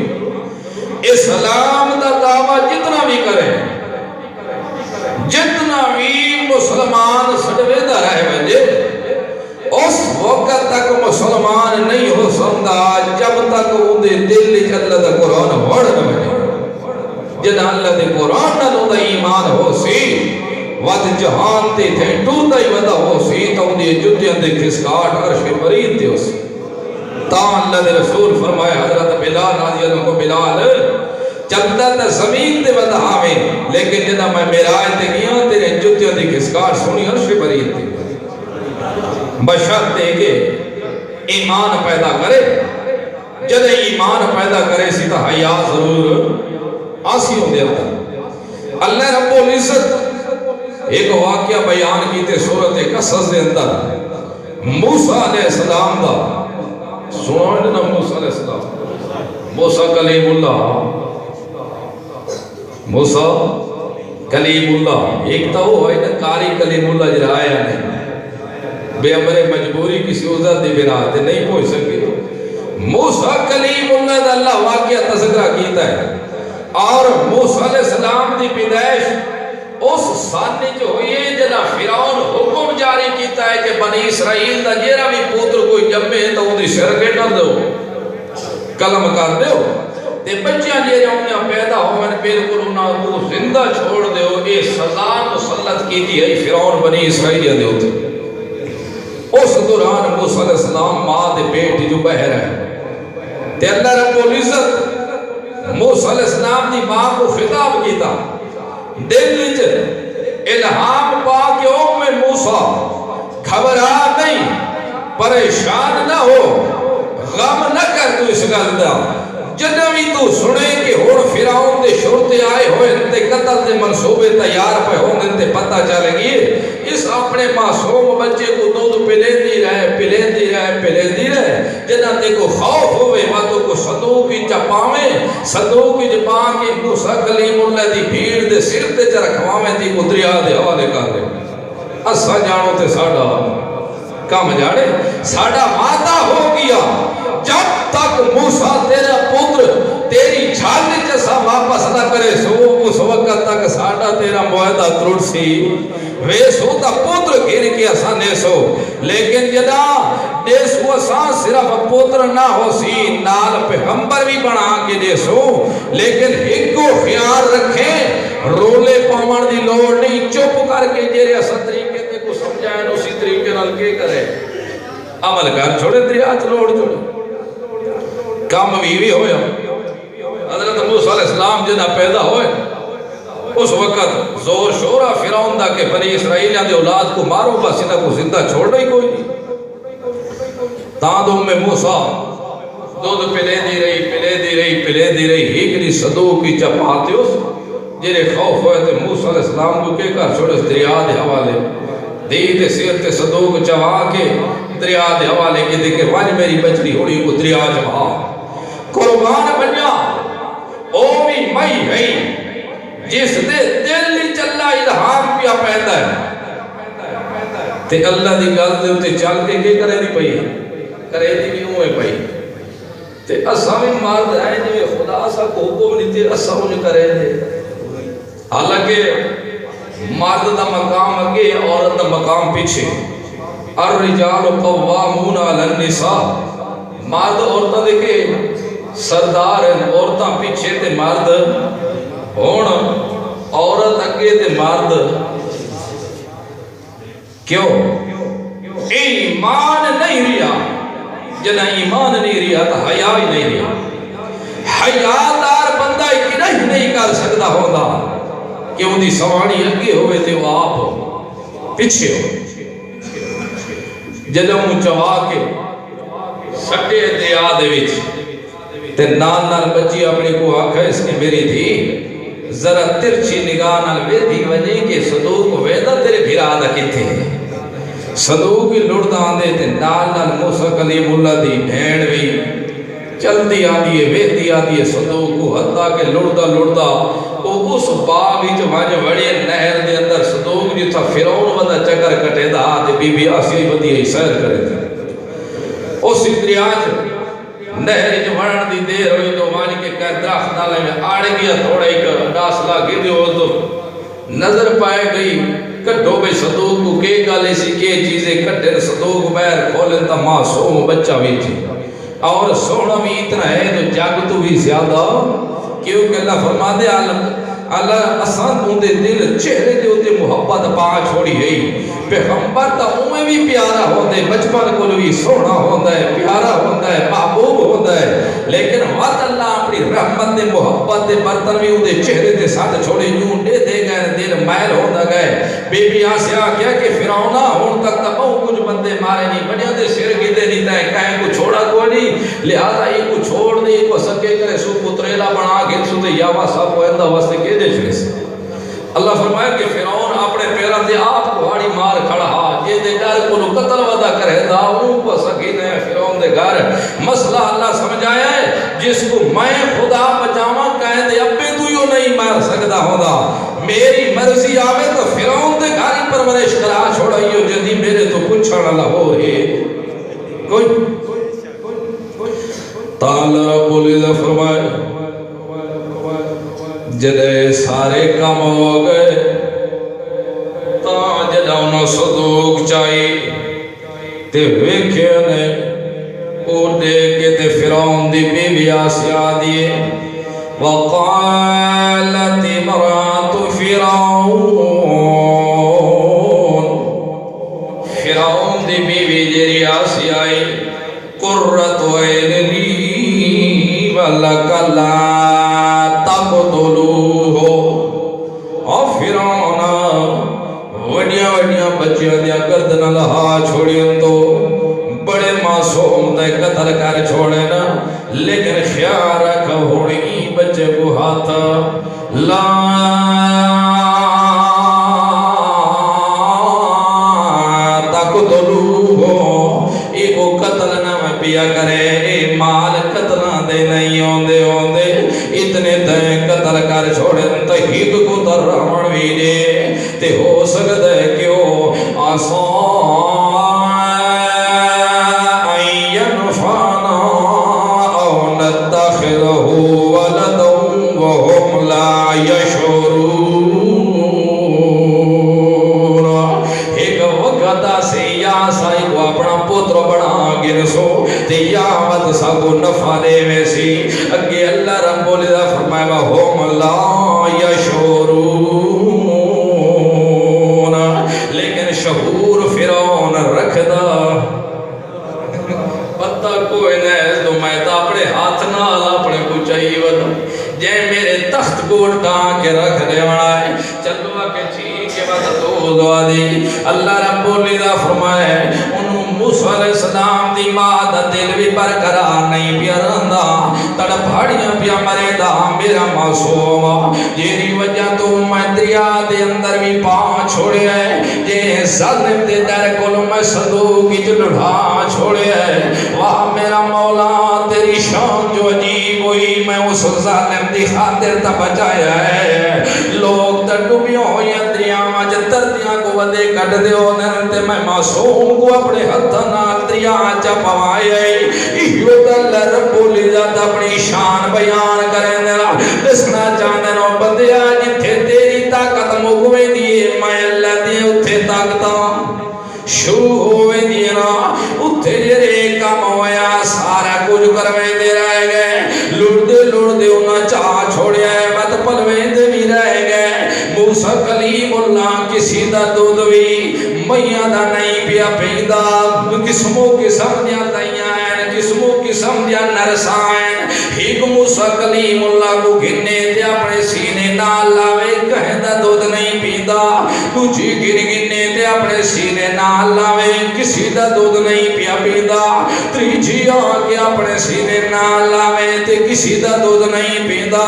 اسلام دا دعویٰ جتنا بھی کرے، جتنا بھی مسلمان سڑوے دا رہے بجے، اس وقت تک مسلمان نہیں ہو سکتا جب تک اندے دل اللہ دا قرآن وڑ نہ بنے. جنہ اللہ دے قرآن نہ دا ایمان ہو سی، ود جہان تے تھے ٹوتا ہی ودا ہو سی، تو اندے جتیاں دے کھسکاٹ عرش مرید تے ہو سی. تا اللہ دے رسول فرمائے حضرت بلال رضی اللہ کو، بلال چلتا تا زمین تے ودا ہمیں، لیکن جنہ میں میراج تے گیا تیرے جتیاں دے کھسکاٹ سنی عرش مرید تے. بشرط دے کے ایمان پیدا کرے. جد ایمان پیدا کرے سی تا حیا ضرور آسی ہوں دے اندر. اللہ رب العزت ایک واقعہ بیان کیتے سورت قصص دے اندر. موسیٰ علیہ السلام دا سنوان نا موسیٰ علیہ السلام، موسیٰ کلیم اللہ، موسیٰ کلیم اللہ. ایک تا وہ ہے نا کاری کلیم اللہ جرا آیا نہیں، بے امرے مجبوری کسی عذر دی بنا تے نہیں پہنچ سکے. موسیٰ کلیم اللہ دا اللہ واقعہ تذکرہ کیتا ہے. اور موسیٰ علیہ السلام دی پیدائش اس سانے جو ہوئی ہے جنہ فرعون حکم جاری کیتا ہے کہ بنی اسرائیل دا جیرا بھی پوتر کوئی جمعے تو ان دی سر کے ڈال دو، کلم کر دیو. تے بچیاں جیرا انہیں پیدا ہوئے بالکل انہاں کو زندہ چھوڑ دیو. اے سزا مسلط کی تھی ہے فرعون بنی اسرائیل دے ہوتے. اس دوران موسیٰ علیہ السلام ماں دے پیٹ جو بہر ہے، تے اللہ رب العزت موسیٰ علیہ السلام دی ماں کو خطاب کیتا. دل وچ الہام پا کے او میں موسیٰ گھبرا نہیں، پریشان نہ ہو، غم نہ کر تو اس گل دا. جنوی تو سنے کہ ہون فرعون دے شرطے آئے ہوئے تے قتل دے منصوبے تیار پہ ہوں تے پتہ چلے گی. اس اپنے معصوم بچے کو دودھ پلیندی رہے جنہ تے کو خوف ہوئے واتوں کو صندوق کی چپاویں، صندوق کی چپا کے موسیٰ کلیم اللہ دی بھیڑ دے سر تے چرکھواویں تی کو دریا دے حوالے کر دے. اسا جانو تے ساڑا کم جانے ساڑا وعدہ ہو گیا جب تک موسیٰ تیرا پتر تیری چھالی جیسا واپس نہ کرے سو اس وقت تک ساڑا تیرا معاہدہ ترڑ سی وے سو تا پتر گھر کے اسا نے سو لیکن جدا دے سو اسا صرف پتر نہ ہو سی نال پیغمبر بھی بنا کے دے سو لیکن ایک کو خیال رکھیں رولے پاون دی لوڑ نہیں چپ کر کے جیرے اسا طریقے تے کو سمجھائیں اسی طریقے نال کے کرے عمل کر چھوڑے دریا چ لوڑ چھوڑے کام بھی ہویا حضرت موسیٰ علیہ السلام جنہ پیدا ہوئے اس وقت زور شورہ فرعون دا کہ بنی اسرائیلیاں دے اولاد کو مارو بس انہاں کو زندہ چھوڑ نہیں کوئی نہیں تاں میں موسیٰ دودھ پلے دی رہی ہیکری صدوق کی چپاتے اس جنہیں خوف ہوئے تھے موسیٰ علیہ السلام کو کے کر چھوڑے اس دریا دے حوالے دید سیر تے صدوق چوا کے دریا دے حوالے کے دے کہ وانج میری بچڑی ہوڑی کو دریا چوا قربان بنیا او بھی مئی ہے جس دے دل لی چلا الہام پیا پیدا ہے تے اللہ دی گل دے تے چل کے کرے دی پئی کرے دی بھی ہوئے پئی تے اساں بھی مرد ہیں جو خدا سا کو حکم نہیں تے اساں انہیں کرے دے حالانکہ مرد دا مقام اگے عورت دا مقام پیچھے الرجال قوامون علی النساء مرد عورتاں دے کے سردار ہیں عورتاں پیچھے تے مرد ہون عورت اگے تے مرد کیوں ایمان نہیں رہا جنہ ایمان نہیں رہا تو حیاء ہی نہیں رہا حیاءدار بندہ ایک نہیں کر سکتا ہوگا کہ وہ دی سوانی اگے ہوئے تے وہ آپ پیچھے ہو جنہ وہ چوا کے سٹے دریا دے وچ تے نال بچی اپنی کو آکھا اس کی میری تھی ذرا ترچی نگاہ نال ویدھی وجہ کہ صدوق ویدہ تیرے بھیرا دا کتے صدوق لڑدا آندے تے نال موسیٰ کلیم اللہ دی بھین بھی چلدی آدھی ہے ویدھی آدھی ہے صدوق کو حتیٰ کہ لڑدا او اس باغ وچ وج وڑے نہر دے اندر صدوق جتھا فرعون ودا چکر کٹے دا تے بی بی آسیہ ودی ہے سیر کرے تے اس دریا نہر جو وڑن دی دیر ہوئی تو وانی کے کہہ درخت نالے میں آڑ گیا تھوڑا ایک ڈاسلا گی دیو تو نظر پائے گئی کٹھو بے صدوق کو کے گالے سی کے چیزیں کٹھے صدوق بیر کھولن تا معصوم بچہ بھی تھی اور سونا بھی اتنا ہے تو جاگ تو بھی زیادہ کیونکہ اللہ فرما دے اللہ اسان اندے دل چہرے دے ہوتے محبت پا چھوڑی ہے پیغمبر تا اومیں بھی پیارا ہوتا ہے بچپن کو بھی سونا ہوتا ہے پیارا ہوتا ہے محبوب ہوتا ہے لیکن وقت اللہ اپنی رحمت دے محبت دے برتن بھی اندے چہرے دے ساتھ چھوڑے یوں دے گئے دل محل ہوتا گئے بی بی آسیہ کیا کہ فرعونہ ہون تک تا بہت کچھ بندے مارے نہیں بڑیا دے سر کی دے نہیں تائیں کہیں کو چھوڑا کوئی نہیں لہذا یہ کو چھوڑ دے کو سکے کرے سو پتریلا بنا گھن سو دے یاوا صاحب کو اندہ واسطے کے دے چھوڑے سے اللہ فرمائے کہ فرعون اپنے پیران دے آپ کو ہاڑی مار کھڑا یہ دے ڈر کو قتل ودا کرے دا ان کو سکینے فرعون دے گھر مسئلہ اللہ سمجھایا ہے جس کو میں خدا بچاواں کہیں دے ابے تو یوں نہیں مار سکتا ہوگا میری مرضی آوے تو فرعون دے گھر ہی پرورش کرا چھوڑائیو جدی میرے تو کچھ نہ ہو رہے کوئی تعالیٰ رب العزت فرمائے جدے سارے کام ہو گئے تاں جدہ انہوں صدوق چاہی تے ویکھے نے او دیکھے تے فرعون دی بی بی آسیہ دیئے وقالت امرات فرعون دی بی بی جری آسیہ قرۃ عین لی ولک لا تقتلوہ اور فرعون وڈیاں وڈیاں بچیاں دیا گردن لہا چھوڑیں تو بڑے معصوم دے قتل کر چھوڑے نا لیکن خیال رکھ ہوڑی بچے کو ہاتھ لا تقتلوہ ایکو قتل نہ پیا کرے مال قتل دے نہیں ہوندے ہوندے اتنے دیں قتل کر چھوڑیں تحید کو در رہن بھی دے تے ہو سکتا ہے کہ عسى أن ينفعنا أو نتخذه ولدا وهم لا يشعرون. ایک وقت سے یا سائی کو اپنا پتر بنا گرسو تیامت ساکو نفع دے ویسی اگے اللہ رب العزت فرمائے وهم لا يشعرون. لیکن شعور فرعون رکھدا پتہ کوئی نہیں تو میں تا اپنے ہاتھ نال اپنے کو چاہیے ود جے میرے تخت کو ٹان کے رکھ دے والا ہے چلو کے ٹھیک ہے بات تو دعا دی. اللہ رب العزت فرمائے انہوں موسیٰ علیہ السلام دی ماں دا دل بھی برقرار نہیں پیارندا تڑپھاڑیاں پیا مرے دا میرا معصوم جیری وجہ تو میں دریا دے اندر بھی پاں چھوڑے ہے جے ظالم دے در کولوں میں صندوق وچ لڑھا چھوڑے ہے. واہ میرا مولا تیری شان جو عجیب ہوئی میں اس ظالم دی خاطر تا بچایا ہے. لوگ تا ڈوبیوں ہوئی دریا وچ تردیاں کو ودے کٹ دیو تے میں معصوم کو اپنے ہتھ نال دریا چا پوایا ایو تے اللہ رب العزت اپنی شان بیان کرے دسنا چاہندے نو بندیا جتھے تیری طاقت مکوے دی میں اللہ دی اوتھے طاقت شروع ہوئے دی نا اوتھے جڑے کام ہویا سارا کچھ کروے دے رہ گئے لڑ دے انہاں چاہ چھوڑیا ہے مت پلوے دے بھی رہ گئے. موسیٰ کلیم اللہ کسی دا دودھ بھی میاں دا نہیں پیا پیندا قسموں قسم دیا دائیاں ہیں قسموں قسم دیا نرسائیں. ایک موسیٰ کلیم اللہ کو گھنے دے اپنے سینے نال لاوے کہیں دا دودھ نہیں پیندا تجھے گھنے دے اپنے سینے نال لاوے کسی دا دودھ نہیں پیا پیندا تریجی آکے اپنے سینے نال لاوے تے کسی دا دودھ نہیں پیندا.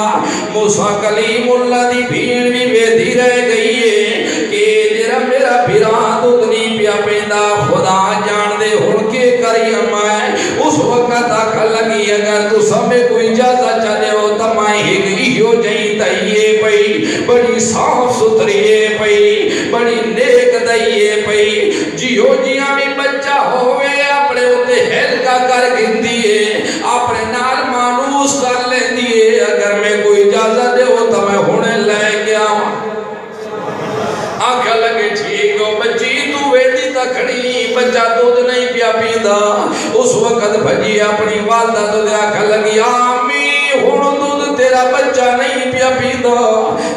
موسیٰ کلیم اللہ دی بھیڑ بھی بیدھی رہ گئی ہے کہ جرا میرا بھیران دودھ نہیں پیا پیندا خدا جان دے ہن کے کری میں اس وقت آکھا لگی اگر تو سمیں کوئی اجازت چلے ہو تمہیں ہیو جائیں تائیے پئی بڑی صاف ستھریے پئی بڑی نیک دائیے پئی جیو جیاں بھی بچہ ہوئے اپنے ہوتے ہیل کا کر گندیے اپنے نال مانوس کر لیں دیے اگر میں کوئی اجازت دے ہو تو میں ہونے لے گیا آنکھا لگے ٹھیک ہو بچی تو ویدی تکھڑی بچہ دودھ نہیں پیا پیندا اس وقت بھجی اپنی والدہ تو دے آنکھا لگی آمی ہون دودھ تیرا بچہ نہیں پیا پیندا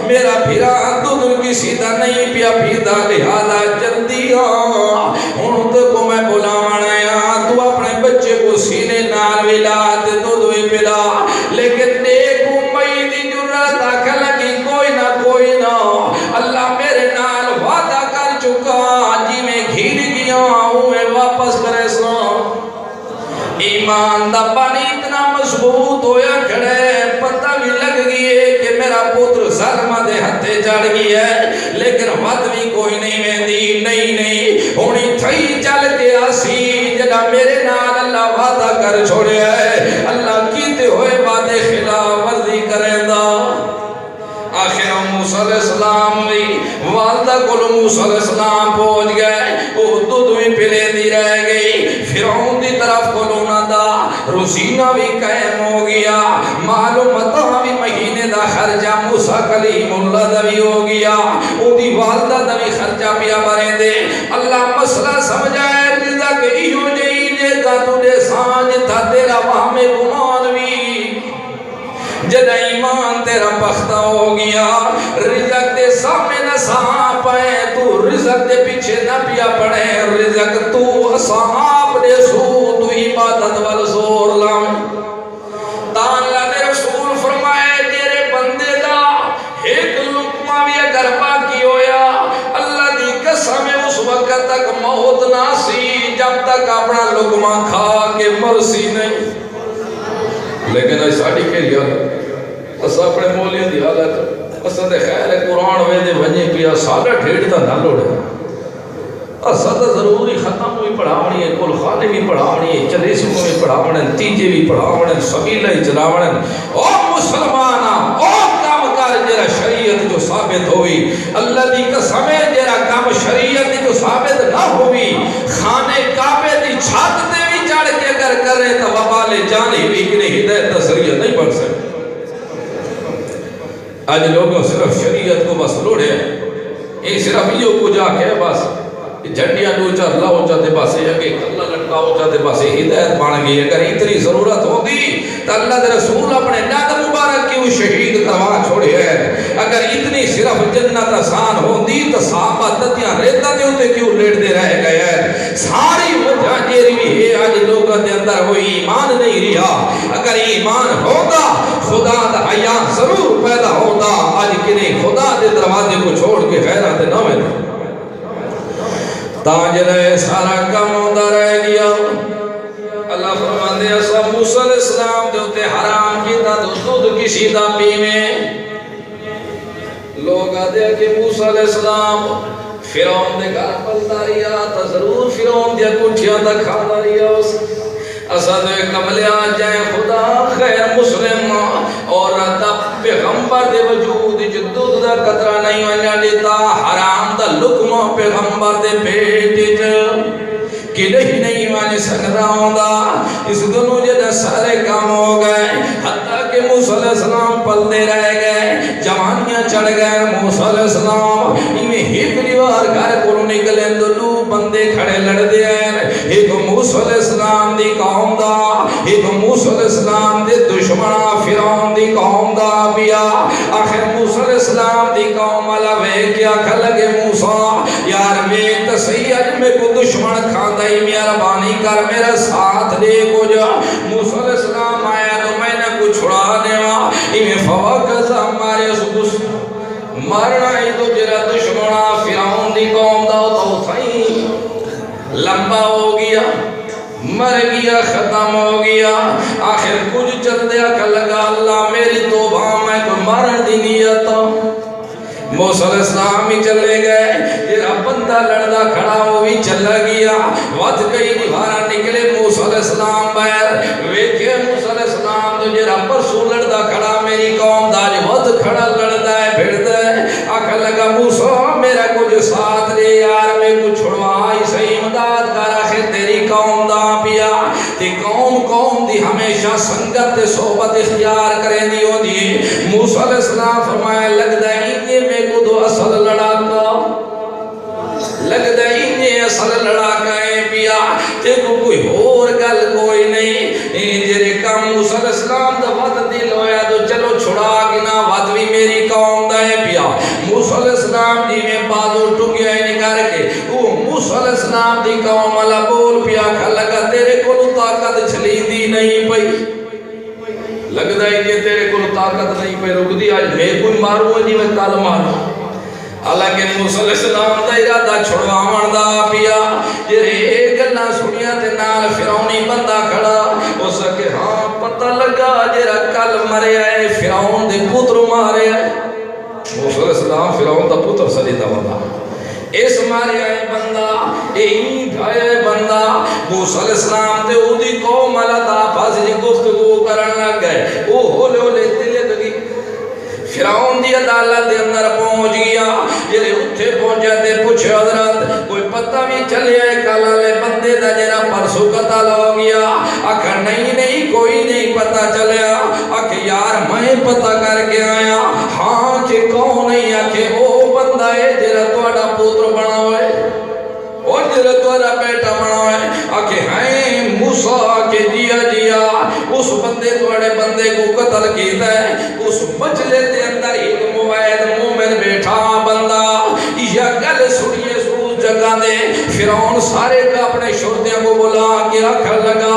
میرا بھیران دودھ کسی دا نہیں پیا پیندا لہذا جلدی ہون تو کو میں بلاوانا ہے تو اپنے بچے کو سینے نال ویلا تے دودھ وی پلا لیکن نیک امید دی جرات آنکھا لگی کوئی نہ اللہ میرے نال وعدہ کر چکا جی میں گھیر گیا ہوں میں واپس کرے سا. ایمان دا پانی اتنا مضبوط ہویا کھڑے پتہ بھی لگ گئی ہے کہ میرا پتر ظالمہ دے ہتھے چڑھ گئی ہے لیکن وعد بھی کوئی نہیں ویندی نہیں ہونی تھئی چل کے آسی جڑا میرے نال اللہ وعدہ کر چھوڑے ہے اللہ کیتے ہوئے وعدے خلاف ورزی کرے دا. آخر موسیٰ علیہ السلام بھی والدہ کو موسیٰ علیہ السلام پہنچ گئے وہ دودھ بھی پلے دی رہ گئی فرعون دی طرف کو لونا دا روزینہ بھی قائم ہو گیا معلومتہ بھی مہینے دا خرچہ موسیٰ کلیم اللہ دا بھی ہو گیا وہ دی والدہ دا بھی خرچہ پیا برے دے. اللہ مسئلہ سمجھائے رضا کہ ایو جئی جے کا تُجھے سانج تھا تیرا وہاں میں گمان بھی جد ایمان تیرا بختہ ہو گیا رزق دے سامنے نہ سانپ پائے تو رزق دے پیچھے نہ پیا پڑے رزق تو سانپ دے سو تو عبادت والزور لائیں. تان اللہ دے رسول فرمائے تیرے بندے دا ایک لقمہ بھی اگر باقی ہویا اللہ دی قسم اس وقت تک موت نہ سی جب تک اپنا لقمہ کھا کے مرسی نہیں. لیکن ایسا کے حالت اسا اپنے مولیاں دی حالت اسا دے خیر قرآن ویدے ونجے پیا ساڑھا ٹھیڑ دا نہ لوڑے اسا دا ضروری ختم ہوئی پڑھاونی ہے کل خانے بھی پڑھاونی ہے چلیسوں بھی پڑھاونی ہے تیجے بھی پڑھاونی ہے سبیلہ ہی چلاونی ہے او مسلمانہ او کام کار جیرا شریعت جو ثابت ہوئی اللہ دی قسمیں جیرا کام شریعت جو ثابت نہ کر رہے تو وبال جانی بھی کہ نہیں ہدایت کا ذریعہ نہیں بن سکتے. آج لوگوں صرف شریعت کو بس لوڑے ہیں، یہ صرف یہ کو جا کے بس جھنڈیاں دو چار لاؤ چاہتے بس یہ کہ اللہ لٹکاؤ چاہتے بس ہدایت بن گئی. اگر اتنی ضرورت ہوتی تو اللہ دے رسول اپنے داد مبارک کیوں شہید کروا چھوڑے ہیں؟ اگر اتنی صرف جنت آسان ہوتی تو صحابہ تتیاں ریتاں دے ہوتے کیوں لیٹتے رہ گئے ہیں؟ ساری وجہ جیری ہے آج لوگوں دے اندر وہ ایمان نہیں رہا. اگر ایمان ہوتا خدا دا حیا ضرور پیدا ہوتا. آج کنہیں خدا دے دروازے کو چھوڑ کے خیرات نہ ملے. تاج رہے سارا کم ہوتا رہ گیا. اللہ فرماتے ہیں سب موسیٰ علیہ السلام دے ہوتے حرام کیتا تو دودھ کسی دا پیوے. لوگ آتے ہیں کہ موسیٰ علیہ السلام فرعون دے گھر پلتا رہیا تا ضرور فرعون دیا کٹھیاں دا کھانا رہیا. اسد کملے آ جائیں خدا خیر مسلم اور پیغمبر دے وجود جدود دا قطرہ نہیں ہونا دیتا. حرام دا لقمہ پیغمبر دے پیٹ کہ نہیں مانے سکتا ہوندہ. اس دنوں جدہ سارے کام ہو گئے حتیٰ کہ موسیٰ علیہ السلام پلتے رہ گئے، جوانیاں چڑھ گئے. موسیٰ علیہ السلام انہیں ایک دیوار گھر کو نکلیں دو بندے کھڑے لڑ دے ہیں. ایک موسیٰ علیہ السلام دی قوم دا، ایک موسیٰ علیہ السلام دے دشمنہ فرعون دی قوم دا بیا. آخر موسیٰ علیہ السلام دی قوم والا وے کیا کھلگے موسیٰ یار وے تسیج میں کو دشمن کھاندہ ہی مہربانی کر میرا ساتھ دے کو جا. موسیٰ علیہ السلام آیا تو میں نے کو چھڑا دیوا. انہیں فوقزہ ہمارے اس مرنا ہی تو جرا دشمنہ فرعون دی قوم دا تو تھائیں لمبا ہو گیا، مر گیا، ختم ہو گیا. آخر کچھ چل دیا کہ لگا اللہ میری توبہ میں کو مرن دی نیت. موسیٰ علیہ السلام ہی چلے گئے. یہ بندہ لڑنا کھڑا ہو بھی چلا گیا. وقت کئی دیوارہ نکلے موسیٰ علیہ السلام بیر ویکھے موسیٰ علیہ السلام تو جرا پرسو لڑنا کھڑا میری قوم دا وقت کھڑا لڑنا ہے پھڑتا ہے. آکھا لگا موسیٰ میرا کچھ ساتھ لے یار میں کچھ چھڑوائی صحیح امداد کر. آخر تیری قوم دا پیا تی قوم دی ہمیشہ سنگت صحبت اختیار کریں دی ہو دی. موسیٰ علیہ السلام فرمایا لگ دائیں میں کو دو اصل لڑا کا لگ دائیں اصل لڑا کائیں پیا تے کو کوئی اور گل کوئی نہیں. جرے کام موسیٰ علیہ السلام دا وقت دل ہویا تو چلو چھڑا گنا وقت بھی میری قوم دا ہے پیا. موسیٰ علیہ السلام جی میں بازو ٹکیا ہی نکار کے وہ موسیٰ علیہ السلام دی قوم والا بول پیا کھا لگا تیرے کو طاقت چھلی دی نہیں پئی. لگتا ہے کہ تیرے کو طاقت نہیں پہ رک دی. آج میں کوئی ماروں ہے جی میں کل ماروں. حالانکہ موسیٰ علیہ السلام دا ارادہ چھڑوا مردہ پیا. جرے ایک گلہ سنیا تے نال فرعونی بندہ کھڑا ہو سکے ہاں پتہ لگا جرا کل مرے آئے فرعون دے پتر مارے آئے. موسیٰ علیہ السلام فرعون دا پتر سلیدہ بندہ اس مارے آئے بندہ این آئے بندہ. موسیٰ علیہ السلام تے او دی قوم علا دا پاس جی گفتگو کرن لگ گئے. او ہولے ہولے دلے دگی فرعون دی عدالت دے اندر پہنچ گیا. جلے اتھے پہنچے تے پوچھے حضرت کوئی پتہ بھی چلے آئے کالا لے بندے دا جرا پرسو قتل ہو گیا. آکھا نہیں کوئی نہیں پتہ چلے. آکھا یار میں پتہ کر کے آیا. ہاں کہ کون نہیں آکھے او بندہ ہے جرا توڑا پوتر بنا ہوئے اور جرا توڑا بیٹا بنا ہوئے. آکھے ہیں موسیٰ کے جیا اس بندے توڑے بندے کو قتل کیتا ہے. اس مجلے دے اندر ایک موید مومن بیٹھا بندہ یا گل سنیے اس جگہ دے فرعون سارے کا اپنے شرطیاں کو بلا کے آکھا لگا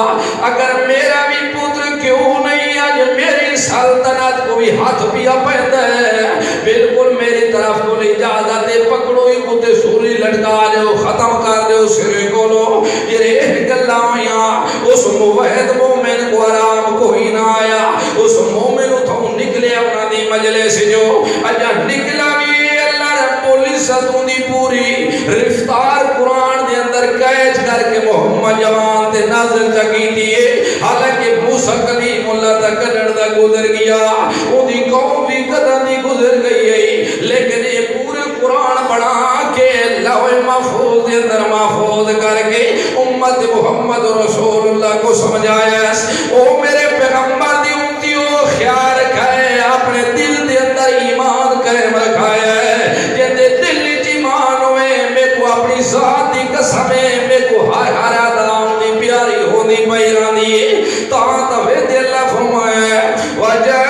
اگر میرا بھی پتر کیوں نہیں آج میری سلطنت کو بھی ہاتھ پیا پہنتا ہے بالکل میری طرف کو اجازت پکڑو ہی کتے سوری لٹکا دے ختم کر دے سرے کو لو. یہ ایک گلائیاں اس موید مومن کو آرام کوئی نہ آیا. اس مومن اتھوں نکلے اپنا دی مجلے سے جو اجا نکلا بھی اللہ رب العزتوں دی پوری رفتار قرآن دے اندر قید کر کے محمد جوان تے نازل چکی دیئے. حالانکہ موسیٰ کلیم اللہ تک لڑدہ گزر گیا وہ دی قوم بھی قدر دی گزر گئی ہے لیکن یہ پورے قرآن بڑھا کے لوح محفوظ دے اندر محفوظ کر کے امت محمد رسول اللہ کو سمجھایا او میرے پیغمبر دی امتیوں خیال رکھائے اپنے دل دے اندر ایمان قائم رکھائے جندے دل وچ ایمان ہوئے میں کو اپنی ذات دی قسم ہے میں کو ہر آدم دی پیاری ہونی پیرانی تا دے دل فرمایا وجہ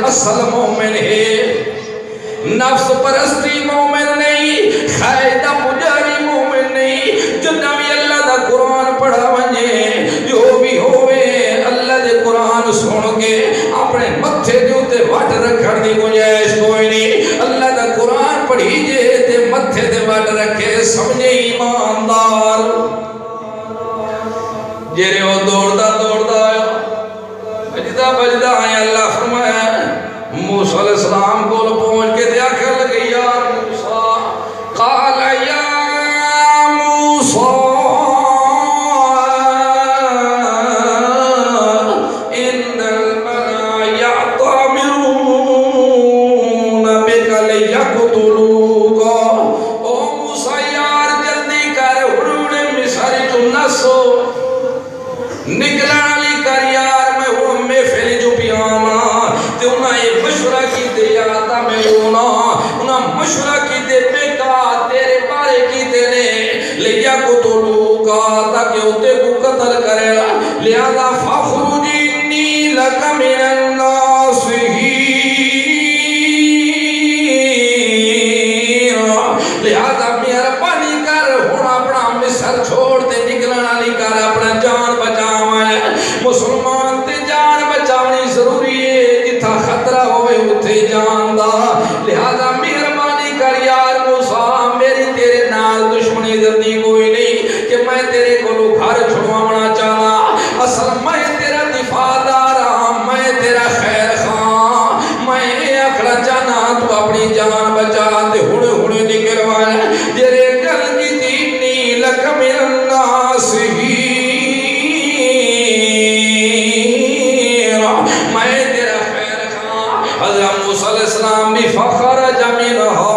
اصل مومن ہے نفس پرستی مومن نہیں خائدہ پجاری مومن نہیں جو نبی اللہ دا قرآن پڑھا ونجے جو بھی ہوئے اللہ دے قرآن سن کے اپنے متھے دے اتے وٹ رکھن دی گنجائش کوئی نہیں اللہ دا قرآن پڑھی جے تے متھے دے وٹ رکھے سمجھے ایماندار جیرے وہ دوڑدا آیا بجدہ آیا اللہ فرمایا موسیٰ علیہ السلام کو پہنچ کے دیا کر لگے یا موسیٰ قال یا موسیٰ ان الملا یعتامرون بک لیقتلوک او موسیٰ یار جلدی کر حروڑ مصر جو نسو نکلان لی کر یار مشورہ کی دے بیکا تیرے بارے کی دینے لیا کو تو لوگا تاکہ اتے کو قتل کرے لہذا فخرجی انی لکا من الناسہین لہذا مہربانی کر ہونا اپنا مصر چھوڑ دے نکلنا لی کر اپنا جان بچاوائے مسلمان تے جان بچاونی ضروری ہے جتھا خطرہ ہوئے اتے جان دا لہذا جلدی کوئی نہیں کہ میں تیرے کو گھر چھڑوانا چاہنا اصل میں تیرا دفاع دارا میں تیرا خیر خواہ میں اکھڑا چاہنا تو اپنی جان بچا دے ہوڑے نکلوائے جیرے گل کی دینی لک من الناسہین میں تیرا خیر خواہ حضرت موسیٰ علیہ السلام بھی فخرج منہا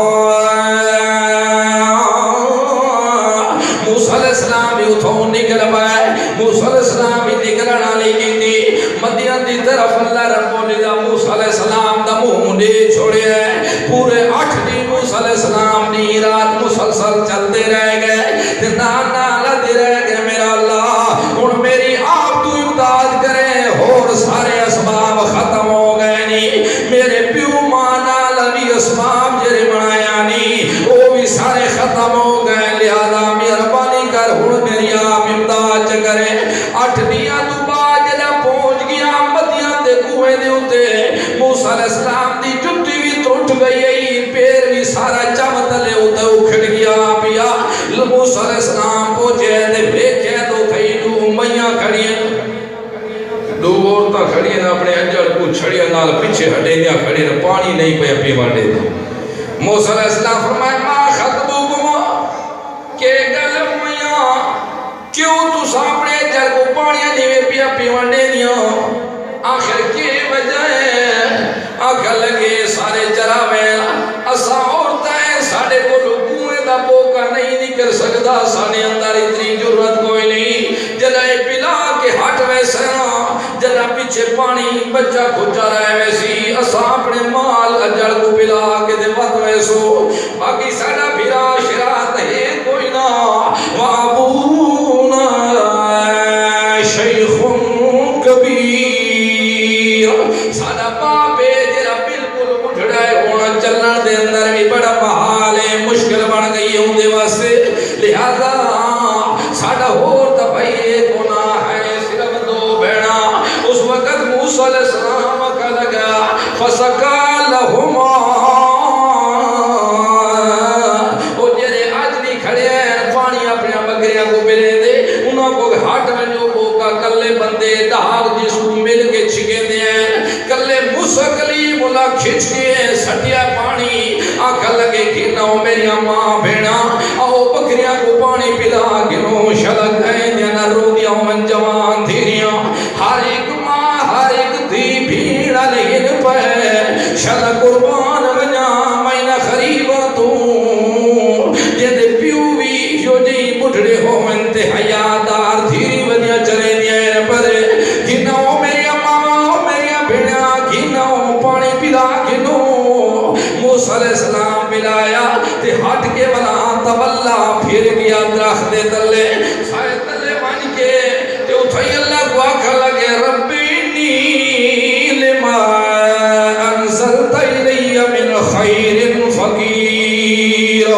نکل پائے موسیٰ علیہ السلام بھی نکلنا لے کی تھی مدین دی طرف اللہ رب العزت موسیٰ علیہ السلام دا منہ دے چھوڑے ہیں پورے 8 دن موسیٰ علیہ السلام نے رات مسلسل چلتے رہ گئے نانا لدے رہ گئے میرا اللہ اور میری آپ تو امداد کریں اور سارے اسباب ختم ہو گئے نہیں میرے پیو مانا لبی اسباب جرے بنایا نہیں وہ بھی سارے ختم ہو گئے لہذا مہربانی کر ہوں میری آپ امداد کریں 8 دیاں تو بعد جدہ پہنچ گیا مدیاں دے کوئے دے ہوتے موسیٰ علیہ السلام دی جتی بھی ٹوٹ گئی پیر بھی سارا چم تلے ہوتا اکھڑ گیا پیا موسیٰ علیہ السلام پہنچے دے بھیکھے تو تھئی دو میاں کھڑی ہیں دو عورتاں کھڑی ہیں اپنے انجڑ کو چھڑیاں نال پیچھے ہٹے دیا کھڑی ہیں پانی نہیں پیا پیوا دے دے موسیٰ علیہ السلام فرمائے ما خطبوکما کہ گل میاں کیوں تو سامنے جل کو پانیاں دیوے پیا پیوان دے دیا آخر کی وجہ ہے آخر لگے سارے چراوے اسا عورتیں ساڑے کو لکوئے دا بوکا نہیں نکل سکتا ساڑے اندر اتنی جرت کوئی نہیں جلائے پلا کے ہٹ ویسے جلا پیچھے پانی بچہ کھچا رہے ویسی اسا اپنے مال اجڑ کو پلا کے دے وقت ویسو باقی ساڑا پھرا شرات ہے کوئی نہ وابونا شیخ کبیر ساڑا پاپے جرا بالکل اٹھڑائے ہونا چلن دے اندر بھی بڑا محال ہے مشکل بڑھ گئی ہوں دے واسے لہذا گنو میری ماں بھیڑا آؤ بکریاں کو پانی پلا گنو شلک ہے دینا رو دیا من جوان دھیریاں ہر ایک ماں ہر ایک دھی بھیڑا لیکن پہ شلک قربان گنیا مائنہ خریبا تو جد پیوی جو جی بڑھڑے ہو منتے حیادار دھیری ودیا چلے دیا پر گنو میری ماں میری بھیڑا گنو پانی پلا گنو موسیٰ علیہ السلام ملایا تے ہٹ کے بنا تبلا پھر گیا درخت تلے سائے تلے بن کے تے اتھائی اللہ کو آکھا لگے ربینی لما انزلت الی من خیر فقیر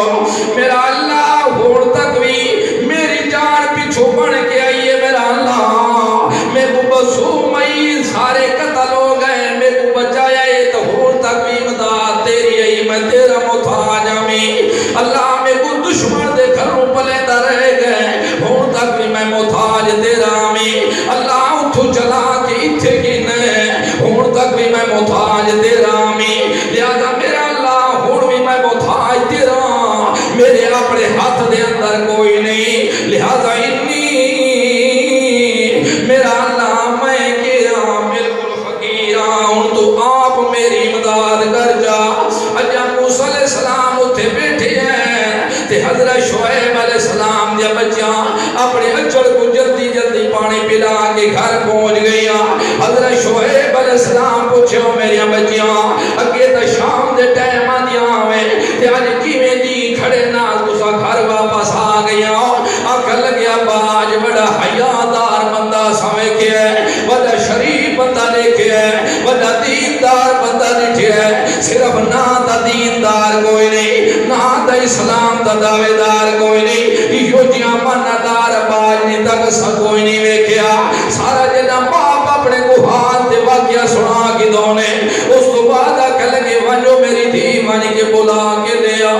میرا اللہ گھوڑ تک بھی میری جان پیچھو بڑھ کے آئیے میرا اللہ میں کو بسومئی سارے قتل ہو گئے میں کو بچایا یہ تو گھوڑ تک بھی مدد تیری آئی میں تیرا محتاج ہمیں اللہ میں کو دشمن دے گھروں پلے دا رہ گئے گھوڑ تک بھی میں محتاج تیرا ہمیں اللہ اتھو چلا کے اتھے کی نئے گھوڑ تک بھی میں محتاج تیرا ہمیں لہذا میرا اللہ گھوڑ بھی میں محتاج تیرا میرے اپنے ہاتھ دے اندر کوئی نہیں لہذا انی میرا اللہ میں کیا بالکل فقیران تو آپ میری مدد کر جا اجا موسیٰ علیہ السلام اتھے بیٹھے ہیں تے حضرت شعیب علیہ السلام دیا بچیاں اپنے اچھڑ کو جلدی جلدی پانی پلا کے گھر پہنچ گئیا حضرت شعیب علیہ السلام پوچھے ہو میری بچیاں اگے تا شام دے ٹائم آدیا ہوئے تے آج کی میں دی کھڑے ناز تسا گھر واپس آ گیا آکھا لگیا باج بڑا حیادار بندہ سمے کے ہے بڑا شریف بندہ لے کے ہے بڑا دیندار بندہ لٹھے ہے صرف نا دا دیندار کوئی نہیں نا دا اسلام دا دعویدار کوئی نہیں یہ جیاں مندار باج نہیں تک سا کوئی نہیں ویکھیا سارا جنہ باپ اپنے کو ہاتھ دے واقعہ سنا کی دونے اس تو بعد آکھا لگے ونجو میری دھی مانی کے بلا کے لیا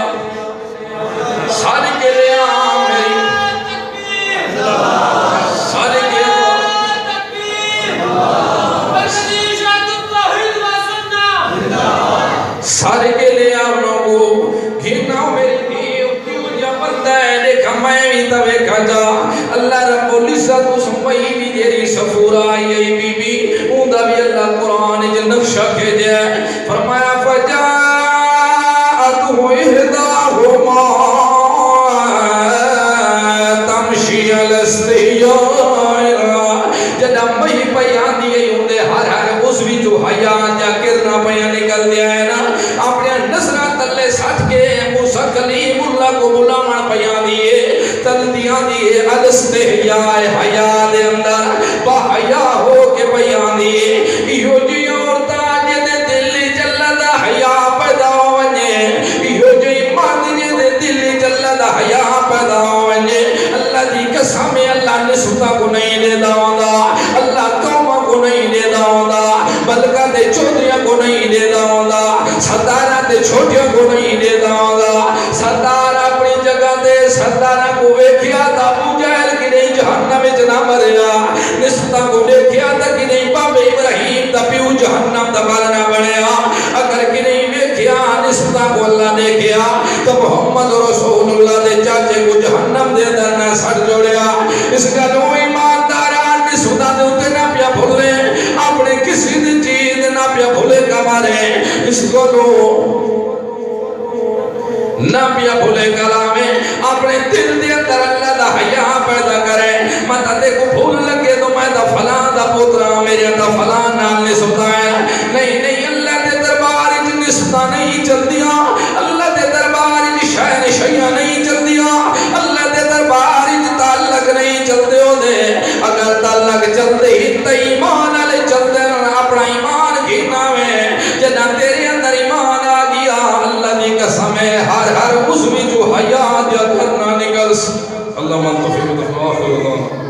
سارے کے لیا میری سارے کے سارے کے لیا انہوں کو گھناؤ میری دھی کیوں جا بندہ ہے دیکھا میں بھی توے کھا جا اللہ رب العزت اس مئی بھی دیری سفورہ آئی بی بی اوندہ بھی اللہ قرآن جو نقشہ کے جائے فرمایا فجاءت احداہما تمشی الاستیارہ جدہ مئی پیان دیئے ہوندے ہر اس بھی جو حیات جا کرنا پیان نکل دیا ہے نا اپنے نصرہ تلے ساتھ کے موسیٰ کلیم اللہ کو بلانا پیان دیئے تل دیا دیئے الاستیار حیات اندر با حیا ہو کے پیان دیئے ایو جی عورتا جدے دلی جلدہ حیا پیدا ہوئے ایو جی مرد جدے دلی جلدہ حیا پیدا ہوئے اللہ دی قسم اللہ نسبتہ کو نہیں دے داؤں اللہ قومہ کو نہیں دے داؤں بلکہ دے چودریاں کو نہیں دے داؤں سردارہ دے چھوٹیاں کو نہیں دے داؤں سردار اپنی جگہ دے سردارہ کو ویکھیا تا ابو جہل کی نہیں جہنم جنا مریا نسبتہ کو ویکھیا تا کی نہیں باب ابراہیم تا پیو جہنم دا مرنا بڑھیا اگر کی نہیں ویکھیا نسبتہ کو اللہ دیکھیا تو محمد رسول اللہ دے چاچے کو جہنم دے درنا سر جوڑیا اس کا نو ایمانداران نسبتہ دے اتے نہ پیا بھولے اپنے کسی دی چیز نہ پیا بھولے کمارے اس کو نہ پیا بھولے کلامے اپنے دل دے اندر اللہ دا حیا پیدا کرے مطا دیکھو بھول لگے تو میں دا فلان دا پوترا میرے دا فلان نام نسبتہ ہے نہیں اللہ دے دربار اچھ نسبتہ نہیں چل دیا اللہ دے دربار اچھ شہن شیعہ نہیں چل دیا اللہ دے دربار اچھ تعلق نہیں چل دے ہو دے اگر تعلق چل دے ہی تا ایمان علی چل دے اپنا ایمان گھینا میں جنہ تیرے اندر ایمان آ گیا اللہ دی قسم ہے ہر اس میں جو حیات یا کرنا نکل اللہ منتفق دفعہ آخر اللہ